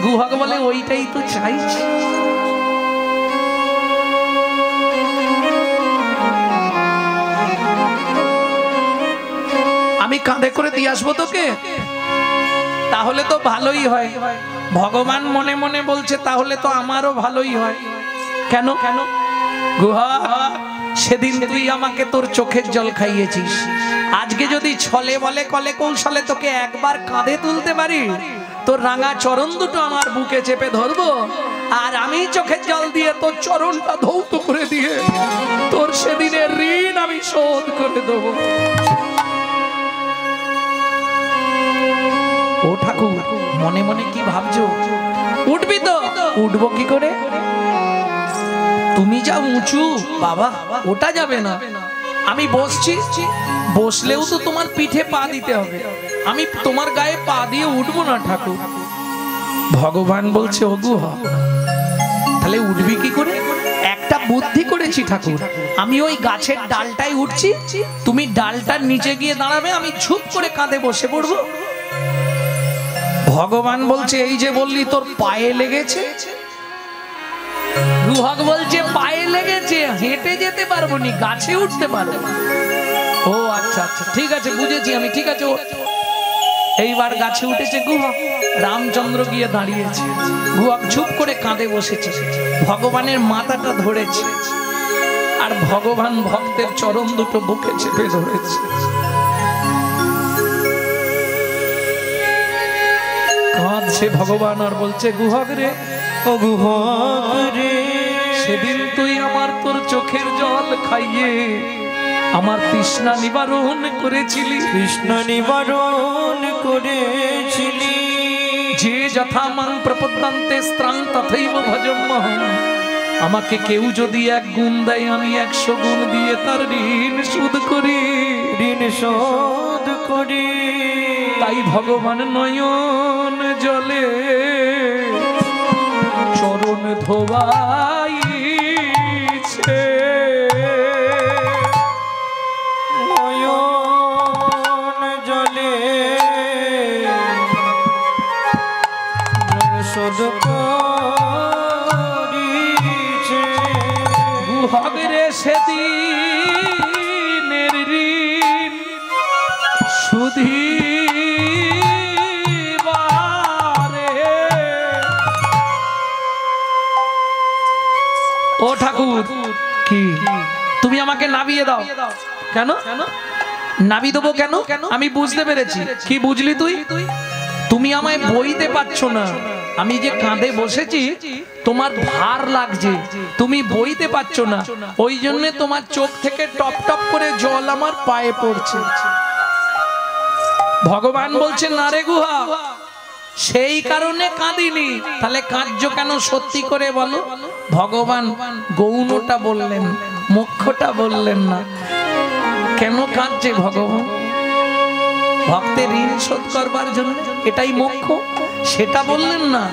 গুহা বলে ওইটাই তো চাইছি। আমি কাঁধে করে দিয়ে আসবো তোকে, তাহলে তো ভালোই হয়। ভগবান মনে মনে বলছে তাহলে তো আমারও ভালোই হয়। কেন? কেন? গুহা সেদিন তুই আমাকে তোর চোখের জল খাইয়েছিস, আজকে যদি ছলে বলে কলে কৌশলে তোকে একবার কাঁধে তুলতে পারি, তোর রাঙা চরণ দুটো আমার বুকে চেপে ধরবো, আর আমি চোখের জল দিয়ে তোর চরণটা ধৌত করে দিয়ে তোর সেদিনের ঋণ আমি শোধ করে দেবো। ও ঠাকুর মনে মনে কি ভাবছো? উঠবি তো? উঠবো কি করে? তুমি যা উঁচু বাবা, ওটা যাবে না। আমি বসছি, বসলেও তো তোমার পিঠে পা দিতে হবে, আমি তোমার গায়ে পা দিয়ে উঠবো না ঠাকুর। ভগবান বলছে ও গুহা, তাহলে উঠবি কি করে? একটা বুদ্ধি করেছি ঠাকুর, আমি ওই গাছের ডালটাই উঠছি, তুমি ডালটার নিচে গিয়ে দাঁড়াবে, আমি ঝুপ করে কাঁধে বসে পড়বো। ভগবান বলছে এই যে বললি তোর পায়ে লেগেছে। গুহক বলছে পায়ে লেগেছে, হেঁটে যেতে পারবো নি, গাছে উঠতে পারবো। ও আচ্ছা আচ্ছা, ঠিক আছে বুঝেছি আমি, ঠিক আছে। এইবার গাছে উঠেছে গুহক, রামচন্দ্র গিয়ে দাঁড়িয়েছে, গুহক চুপ করে কাঁধে বসেছে, ভগবানের মাথাটা ধরেছে, আর ভগবান ভক্তের চরণ দুটো বুকে চেপে ধরেছে। কাঁদছে ভগবান আর বলছে গুহক রে, ও গুহক রে, সেদিন তুই আমার তোর চোখের জল খাইয়ে আমার তৃষ্ণা নিবারণ করেছিলি, কৃষ্ণ নিবারণ করেছিলি। যে যথা মাং প্রপদ্যন্তে স্ত্রাং তথৈব ভজম্যহম, আমাকে কেউ যদি 1 গুণ দেয় আমি 100 গুণ দিয়ে তার ঋণ শোধ করি, ঋণ শোধ করি। তাই ভগবান নয়ন জলে চরণ ধোবাইছে, নয়ন জলে শোধ করিছে। গুহক রে সেদিনের ঋণ শুধিবারে। ও ঠাকুর, কি তুমি আমাকে নাবিয়ে দাও? কেন নাবি দেবো কেন? আমি বুঝতে পেরেছি। কি বুঝলি তুই? তুমি আমায় বইতে পারছো না, আমি যে কাঁধে বসেছি তোমার ভার লাগছে, তুমি বইতে পারছো না, ওই জন্য তোমার চোখ থেকে টপ টপ করে জল আমার পায়ে পড়ছে। ভগবান বলছে না রে গুহা, সেই কারণে কাঁদিনি। তাহলে কাঁদছো কেন সত্যি করে বলো? ভগবান গৌণটা বললেন, মুখ্যটা বললেন না। কেন কাঁদছে ভগবান? ভক্তের ঋণ শোধ করবার জন্য, এটাই মুখ্য, সেটা বললেন না।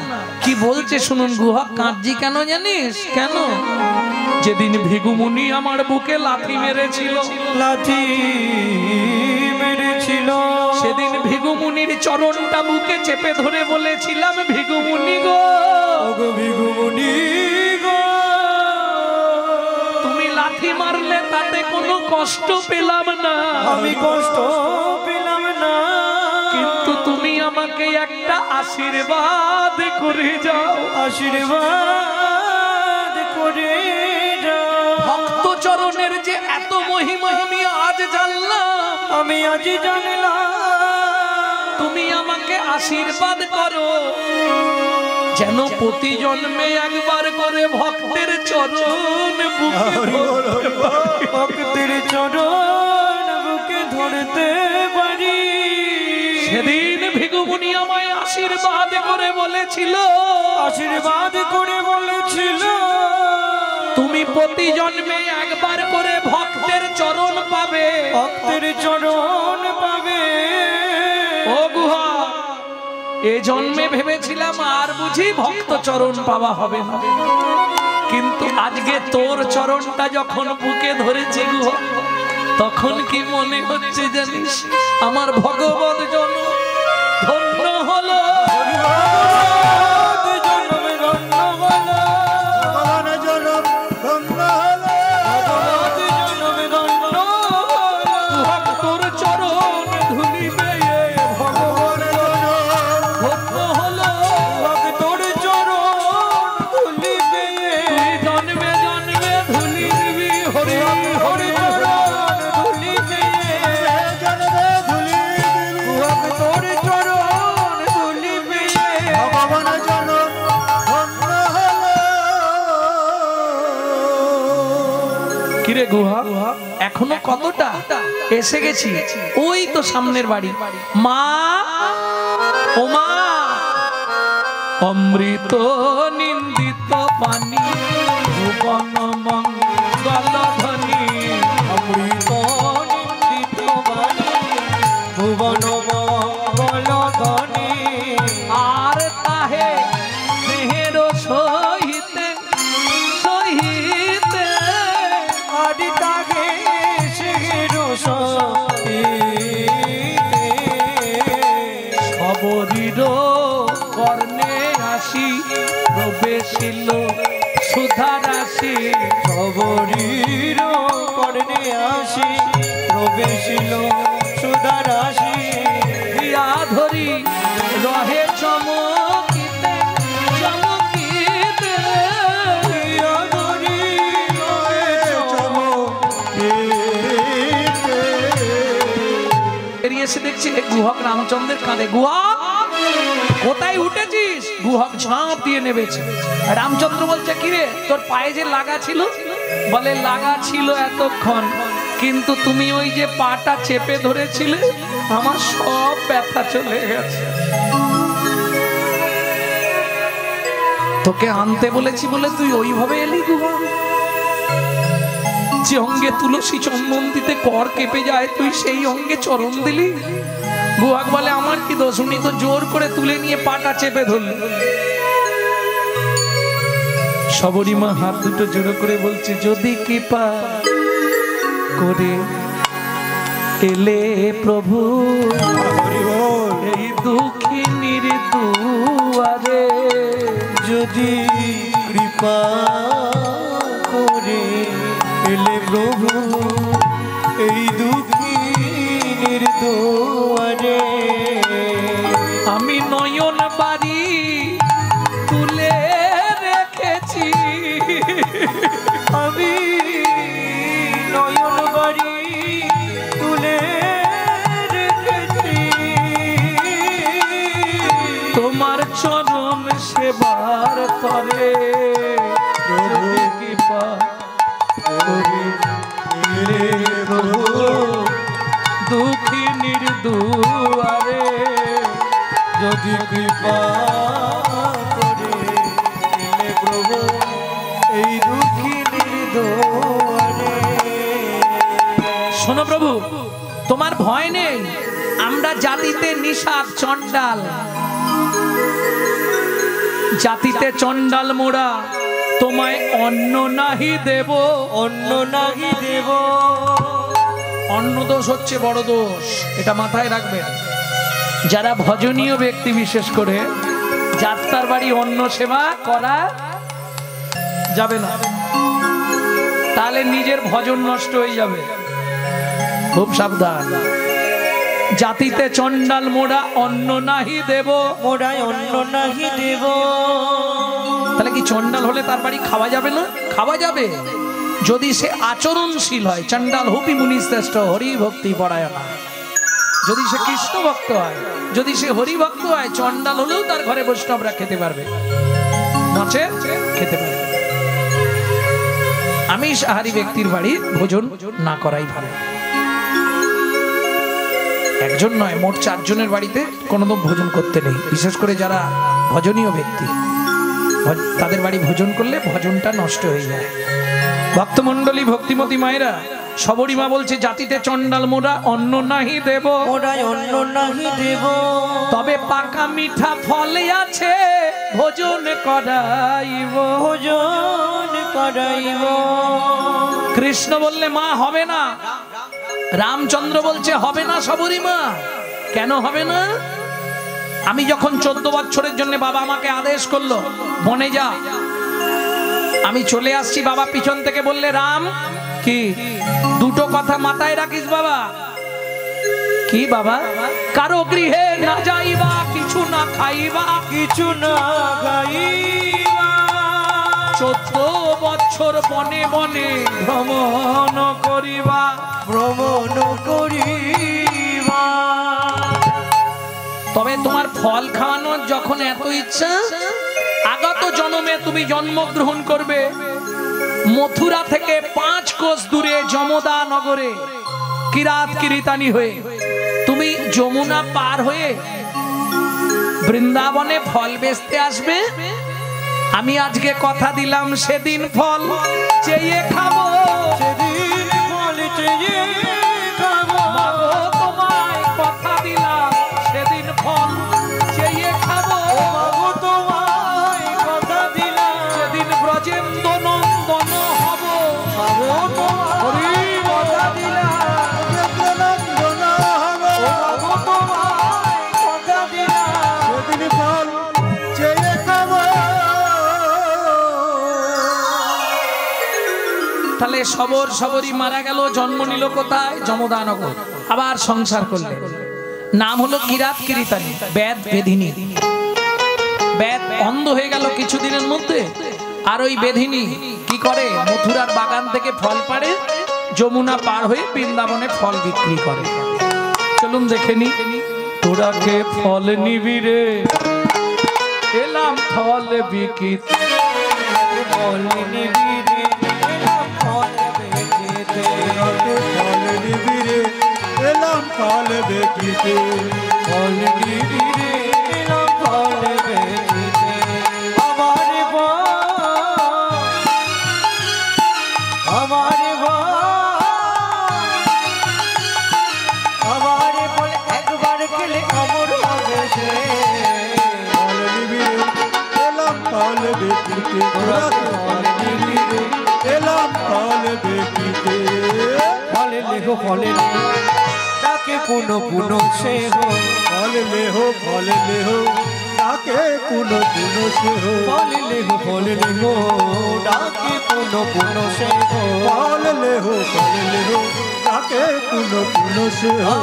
কি বলছে শুনুন গুহা, কাঁদছি কেন জানিস? কেন? যেদিন ভিগুমুনি আমার বুকে লাথি মেরেছিল, লাথি মেরেছিল, সেদিন ভিগুমুনির চরণটা বুকে চেপে ধরে বলেছিলাম ভিগুমুনি গো, ওগো ভিগুমুনি গো, তুমি লাথি মারলে তাতে কোনো কষ্ট পেলাম না, আমি কষ্ট পেলাম না, কিন্তু তুমি আমাকে একটা আশীর্বাদ করে যাও, আশীর্বাদ করে যাও। ভক্ত চরণের যে এত মহিমা আমি আজ জানলাম, আমি আজ জানলাম। তুমি আমাকে আশীর্বাদ করো, যেন প্রতি জন্মে একবার করে ভক্তের চরণ বুকে ধরতে পারি। ভক্তের চরণ বুকে ধরতে পারি। সেদিন ভিগুমুনি আমায় আশীর্বাদ করে বলেছিল, আশীর্বাদ করে বলেছিল, তুমি প্রতি জন্মে একবার করে ভক্তের চরণ পাবে, ভক্তের চরণ পাবে। ও গুহা, এ জন্মে ভেবেছিলাম আর বুঝি ভক্ত চরণ পাওয়া হবে না, কিন্তু আজকে তোর চরণটা যখন বুকে ধরেছে গুহা, তখন কি মনে হচ্ছে জানিস? আমার ভগবত জন ধন্য হলো, জন্মে ধন্য হলো, ভগবান জনম ধন্য হলো, জন্মে ধন্য হলো। ভক্তর চরণ ধুলি পেয়ে ভগবান ধন্য হলো, ভক্তর চরণ ধুলি পেয়ে তুই জন্মে জন্মে ধুলি দিবি হরি হরি চরণ ধুলি পেয়ে জনমে ধুলি দিবি, ভক্তর চরণ ধুলি পেয়ে ভগবান জনম ধন্য হলো। কিরে গুহা, এখনো কতটা? এসে গেছি, ওই তো সামনের বাড়ি। মা, ও মা, অমৃত নিন্দিত পানি ভুবন মঙ্গল ধ্বনি, অমৃত নিন্দিত সবরীর কর্ণে আসি প্রবেশিল সুধা রাশি সবরীর কর্ণে আসি প্রবেশিল সুধা রাশি দিয়া ধরি রহে চমকিতে চমকিতে দিয়া ধরি রহে বেরিয়ে এসে দেখছি গুহক রামচন্দ্রের কাঁধে। গুহক কোথায় উঠেছিস? গুহক ঝাঁপ দিয়ে নেমেছে। রামচন্দ্র বলছে কিরে তোর পায়ে যে লাগা ছিল? বলে লাগা ছিল এতক্ষণ, কিন্তু তুমি ওই যে পাটা চেপে ধরেছিলে আমার সব ব্যথা চলে গেছে। তোকে আনতে বলেছি বলে তুই ওইভাবে এলি গুহক? যে অঙ্গে তুলসী চন্দন দিতে কর কেঁপে যায় তুই সেই অঙ্গে চরণ দিলি? গুহক বলে আমার কি দোষ? উনি তো জোর করে তুলে নিয়ে পাটা চেপে ধরল। সবরী মা হাত দুটো জোড়ো করে বলছে যদি কৃপা করে এলে প্রভু এই দুঃখিনীর দুয়ারে, যদি কৃপা করে এলে প্রভু এই দুঃখিনীর দুয়ারে, আমি নয়ন বাড়ি তুলে রেখেছি, আমি নয়ন বাড়ি তুলে রেখেছি, তোমার চরণ সেবার তরে যদি কৃপা করে এলে প্রভু দুঃখিনীর দুয়ারে, যদি কৃপা করে এলে প্রভু এই দুঃখিনীর দুয়ারে। শোনো প্রভু তোমার ভয় নেই, আমরা জাতিতে নিষাদ চণ্ডাল, জাতিতে চণ্ডাল মোরা, তোমায় অন্ন নাহি দেব, অন্য নাহি দেব। অন্ন দোষ হচ্ছে বড় দোষ, এটা মাথায় রাখবেন। যারা ভজনীয় ব্যক্তি বিশেষ করে যাত্রার বাড়ি অন্ন সেবা করা যাবে না, তাহলে নিজের ভজন নষ্ট হয়ে যাবে, খুব সাবধান। জাতিতে চণ্ডাল মোরা অন্ন নাহি দেব, মোরাই অন্য নাহি দেব। তাহলে কি চণ্ডাল হলে তার বাড়ি খাওয়া যাবে না? খাওয়া যাবে যদি সে আচরণশীল হয়। চণ্ডাল হুপি মুনি শ্রেষ্ঠ হরি ভক্তি পরায়ণা। যদি সে কৃষ্ণ ভক্ত হয়, যদি সে হরি ভক্ত হয়, চণ্ডাল হলেও তার ঘরে বৈষ্ণবরা খেতে পারবে, নচে খেতে পারবে। আমি সাহারি ব্যক্তির বাড়ি ভোজন না করাই ভালো। একজন নয়, মোট 4 জনের বাড়িতে কোনোদিন ভোজন করতে নেই, বিশেষ করে যারা ভজনীয় ব্যক্তি, তাদের বাড়ি ভোজন করলে ভজনটা নষ্ট হয়ে যায়। ভক্তমণ্ডলী ভক্তিমতী মায়েরা, সবরী মা বলছে জাতিতে চণ্ডাল মোরা অন্ন নাহি দেব, মোরাই অন্য নাহি দেব। তবে পাকা মিঠা ফলে আছে ভোজন করাইব, ভোজন করাইব। কৃষ্ণ বললে মা হবে না, রামচন্দ্র বলছে হবে না সবরী মা। কেন হবে না? আমি যখন 14 বছরের জন্য বাবা আমাকে আদেশ করলো বনে যা, আমি চলে আসছি, বাবা পিছন থেকে বললে রাম কি দুটো কথা মাথায় রাখিস বাবা। কি বাবা? কারো গৃহে না যাইবা, কিছু না খাইবা, কিছু না খাইবা, 14 বছর বনে বনে ভ্রমণ করিবা, ভ্রমণ করিবা। তবে তোমার ফল খাওয়ানোর যখন এত ইচ্ছা, আগত জন্মে তুমি জন্মগ্রহণ করবে মথুরা থেকে 5 কোষ দূরে যমদা নগরে কিরাত কিরিতানি হয়ে। তুমি যমুনা পার হয়ে বৃন্দাবনে ফল বেচতে আসবে। আমি আজকে কথা দিলাম সেদিন ফল চেয়ে খাবো, সেদিন ফল চেয়ে খাবো। মাগো তোমায় কথা দিলাম সেদিন ফল চেয়ে খাবো, মাগো তোমায় কথা দিলাম সেদিন ব্রজেন্দ্র নন্দন হব, মাগো তোমায় কথা দিলাম। নন্দন হব, মাগো তোমায় কথা দিলাম। তাহলে সবর সবরই মারা গেল, জন্ম নিল কোথায়? যমদানগর। আবার সংসার করলে, নাম হলো কিরাত কিরিতানি, বেদ বেধিনী। বেদ অন্ধ হয়ে গেল কিছুদিনের মধ্যে। আর ওই বেধিনী কি করে? মথুরার বাগান থেকে ফল পাড়ে, যমুনা পার হয়ে বৃন্দাবনে ফল বিক্রি করে। চলুন দেখে নি। তোরা কে ফল নিবি রে, এলাম ফল বিকিতে। ফল নিবি রে, এলাম ফল বেচিতে। ফল নিবি রে, এলাম ফল বেচিতে। ফল নিবি রে, এলাম ফল বেচিতে। আমার ফল একবার খেলে অমর হবে সে। ফল নিবি রে, এলাম ফল বেচিতে। তোরা ফল নিবি রে, এলাম ফল বেচিতে। ফলে লেহো ফলে লেহো, ডাকে পুনো পুনো সে হো। ফল লেহো তাকে পুনো পুনো সে হো। ফলে লেহো, ডাকে পুনো পুনো সে হো। ফল লেহো তাকে পুনো পুনো সে হো।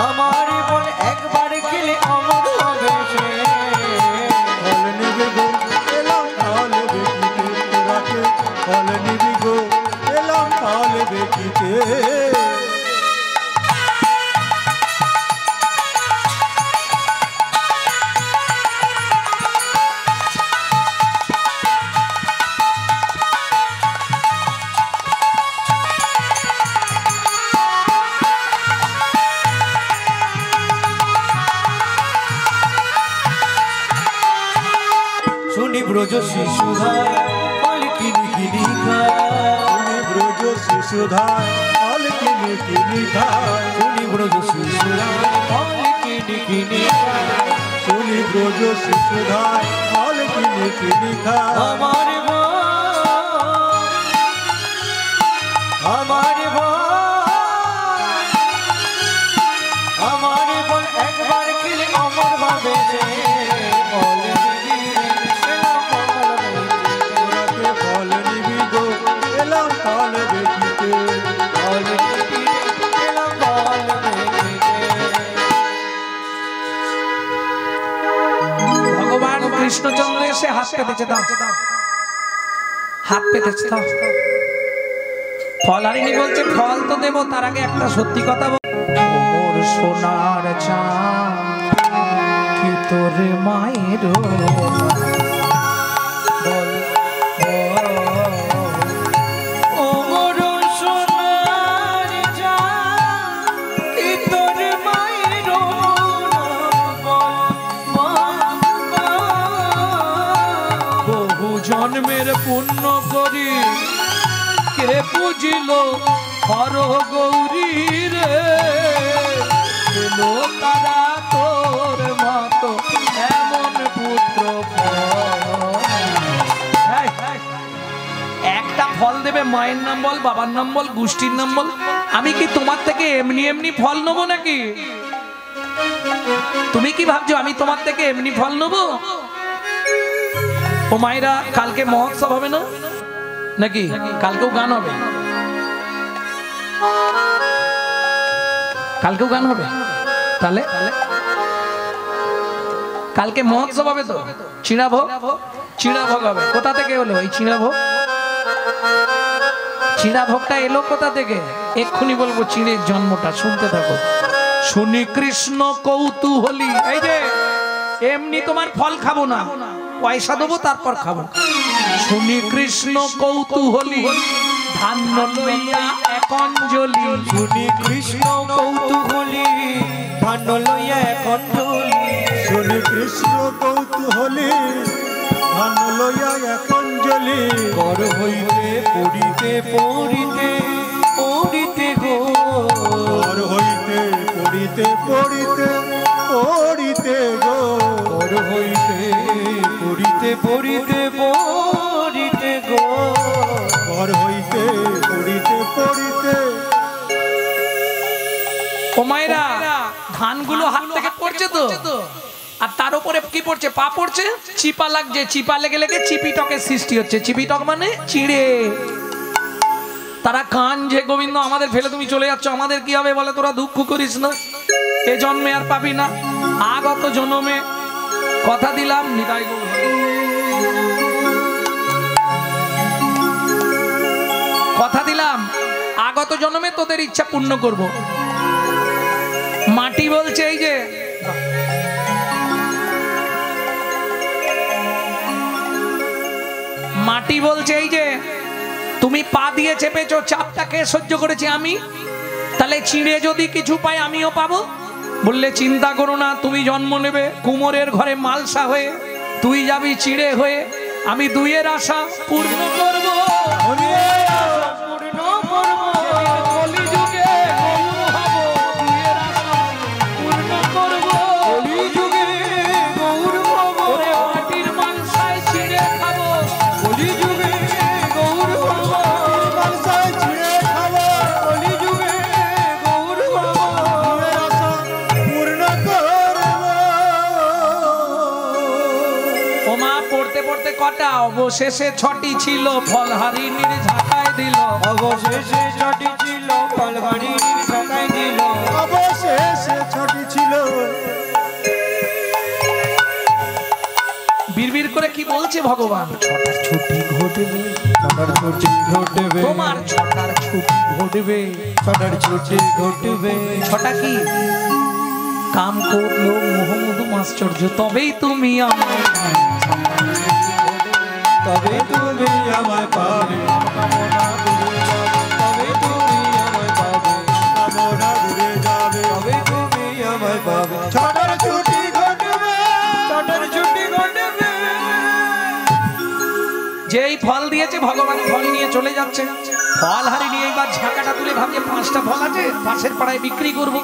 আমার বোন একবার খেলে অমর হবে সে। ফল নিবি গো, এলাম ফল বেচিতে। তোরাকে ফল নিবি গো, এলাম ফল বেচিতে। শুনি ব্রজ শিশু ভাই ফল কিনি কিনি খায়। শুনি ব্রজ শিশুধায় ফল কিনি কিনি খায়। শুনি ব্রজ শিশু ফল কিনি কিনি খায়। শুনি ব্রজ শিশুধায় ফল কিনি কিনি খায়। আমার বোন একবার খেলে অমর হবে সে। ফল নিবি রে, এলাম ফল বেচিতে। তোরাকে ফল নিবি গো, এলাম ফল বেচিতে। ফল নিবি রে, এলাম ফল বেচিতে। ভগবান কৃষ্ণচন্দ্র এসে হাত পেতেছে, দাও হাত পেতেছে, দাও। ফল হারিনি বলছে, ফল তো দেবো, তার আগে একটা সত্যি কথা বল। ওর সোনার চাঁদ কি তোর মায়ের বল, ও মোর সোনার চাঁদ, কি তোর মায়ের বহু জন্মের পুণ্য করি কে পুজিল হর গৌরী রে, এলো তারা তোর মতো এমন পুত্র একটা ফল দেবে, মায়ের নাম বল, বাবার নাম বল, গোষ্ঠীর নাম বল। আমি কি তোমার থেকে এমনি এমনি ফল নেবো নাকি? তুমি কি ভাবছো আমি তোমার থেকে এমনি ফল নেবো? ও মায়েরা, কালকে মহোৎসব হবে না নাকি? কালকেও গান হবে, কালকেও গান হবে। তাহলে কালকে মহোৎসব হবে তো, চিড়াভোগ হবে। কোথা থেকে হলো এই চিড়াভোগ? চিড়াভোগটা এলো কোথা থেকে? এক্ষুনি বলবো চিড়ের জন্মটা, শুনতে থাকো। শুনি কৃষ্ণ কৌতূহলী, এই যে এমনি তোমার ফল খাবো না, পয়সা দেবো তারপর খাবো। শুনি কৃষ্ণ কৌতূহলী, ধান্য লইয়া এক অঞ্জলি। শুনি কৃষ্ণ কৌতূহলী, ধান্য লইয়া এক অঞ্জলি। শুনি কৃষ্ণ কৌতূহলী, ধান লইয়া এক অঞ্জলি। কর হইতে পড়িতে পড়িতে পড়িতে গো। ঘর হইতে পড়িতে পড়িতে পড়িতে গো। কর হইতে পড়িতে পড়িতে পড়িতে গো। ঘর হইতে পড়িতে পড়িতে। ও মায়েরা, ধানগুলো হাত থেকে পড়ছে। পড়ছে তো, আর তার উপরে কি পড়ছে? পা পড়ছে, চিপা লাগছে, চিপা লেগে লেগে চিপিটকের সৃষ্টি হচ্ছে। চিপিটক মানে চিড়ে। তারা কান যে গোবিন্দ আমাদের ফেলে তুমি চলে যাচ্ছ, আমাদের কি হবে বলে? তোরা দুঃখ করিস না, এ জন্মে আর পাবি না, আগত জন্মে কথা দিলাম। নিতাই গৌর কথা দিলাম, আগত জন্মে তোদের ইচ্ছা পূর্ণ করব। মাটি বলছে, এই যে মাটি বলছে, এই যে তুমি পা দিয়ে চেপেছো, চাপটাকে সহ্য করেছি আমি, তাহলে চিড়ে যদি কিছু পাই আমিও পাবো। বললে চিন্তা করো না, তুমি জন্ম নেবে কুমোরের ঘরে মালসা হয়ে, তুই যাবি চিড়ে হয়ে, আমি দুইয়ের আশা পূর্ণ করবো। কলিযুগে গৌর হব, দুইয়ের আশা পূর্ণ করবো। কলিযুগে গৌর হব, ওরে মাটির মালসায় চিড়ে খাবো। কলিযুগে গৌর হব, মালসায় চিড়ে খাবো। কলিযুগে গৌর হব, দুইয়ের আশা পূর্ণ করবো। ও মা, পড়তে পড়তে কটা? অবশেষে 6টি ছিল, ফলহারিণীর ঝাঁকায় দিল। অবশেষে 6টি ছিল, ফলহারিণীর ঝাঁকায় দিল। অবশেষে 6টি ছিল। বিড়বিড় করে কি বলছে ভগবান? 6টার ছুটি ঘটবে, 6টার ছুটি ঘটবে, তোমার 6টার ছুটি ঘটবে, 6টার ছুটি ঘটবে। 6টা কি? কাম করলো মোহাম্মদ আশ্চর্য, তবেই তুমি আমায়, তবে তুমি আমায় পাবে, তবে তুমি আমায় পাবে, কামনা ঘুরে যাবে। তবে তুমি আমায় পাবে। 6টার ছুটি ঘটবে, 6টার ছুটি ঘটবে। যেই ফল দিয়েছে ভগবান ফল নিয়ে চলে যাচ্ছে। ফল হারিয়ে এইবার ঝাঁকাটা তুলে ভাবছে 5টা ফল আছে, পাশের পাড়ায় বিক্রি করবো।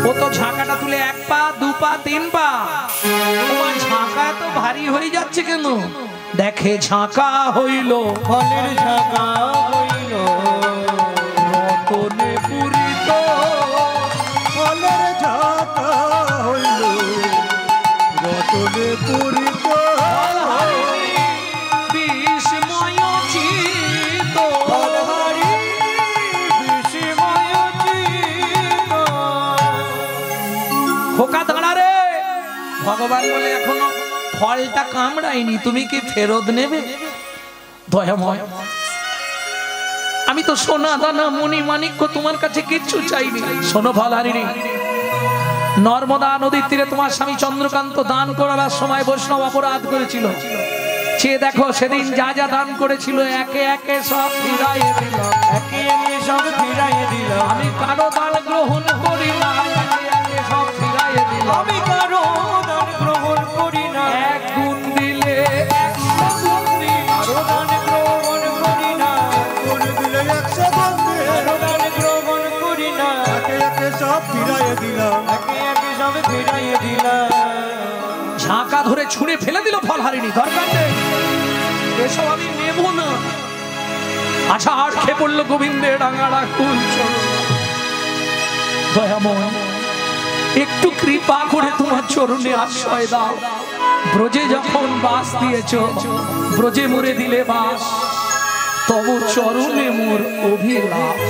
ও তো ঝাঁকাটা তুলে 1 পা 2 পা 3 পা, তোমার ঝাঁকা এত ভারী হয়ে যাচ্ছে কেন? দেখে ঝাঁকা হইল, ফলের ঝাঁকা হইল, রতনে পূরিত। ফলের ঝাঁকা হইল, রতনে পূরিত। বিস্ময় চিত, খোকা দাঁড়া রে। ভগবান বলে এখনো ফলটা কামড়াইনি, তুমি কি ফেরত নেবে? দয়াময়, আমি তো সোনা দানা মণি মাণিক্য তোমার কাছে কিচ্ছু চাইনি। শোনো ফলহারিণী, নর্মদা নদীর তীরে তোমার স্বামী চন্দ্রকান্ত দান করার সময় বৈষ্ণব অপরাধ করেছিল। চেয়ে দেখো সেদিন যা যা দান করেছিল একে একে সব ফিরাইয়ে দিলাম, একে একে সব ফিরাইয়ে দিলাম। আমি কারো দান গ্রহণ করি না, একে একে সব ফিরাইয়ে দিলাম। আমি কারো দান গ্রহণ করি না, 1 গুণ দিলে 100 গুণ দিই, কারো দান গ্রহণ করি না, গুণ দিলে 100 গুণ দিই। কারো দান গ্রহণ করি না, একে একে সব ফিরাইয়ে দিলাম। একে একে সব ফিরাইয়ে দিলাম। ঝাঁকা ধরে ছুঁড়ে ফেলে দিল ফলহারিণী, দরকার নেই, এসব আমি নেব না। আচ্ছা, আর খেয়ে পড়লো গোবিন্দের রাঙাড়া কুল চরণ। দয়াময়, একটু কৃপা করে তোমার চরণে আশ্রয় দাও। ব্রজে যখন বাস দিয়েছ, ব্রজে মুরে দিলে বাস, তব চরণে মোর অভিলাষ।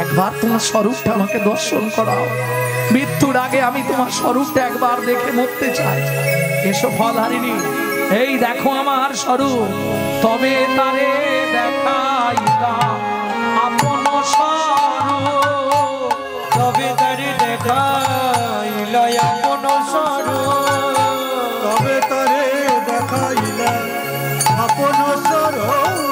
একবার তোমার স্বরূপটা আমাকে দর্শন করাও, মৃত্যুর আগে আমি তোমার স্বরূপটা একবার দেখে মরতে চাই। এসো ফলহারিণী, এই দেখো আমার স্বরূপ, তবে তারে দেখাইলাম আপন স্বরূপ। তবে তারে দেখাইল আপন স্বরূপ, তবে তারে দেখাইলা আপন স্বরূপ।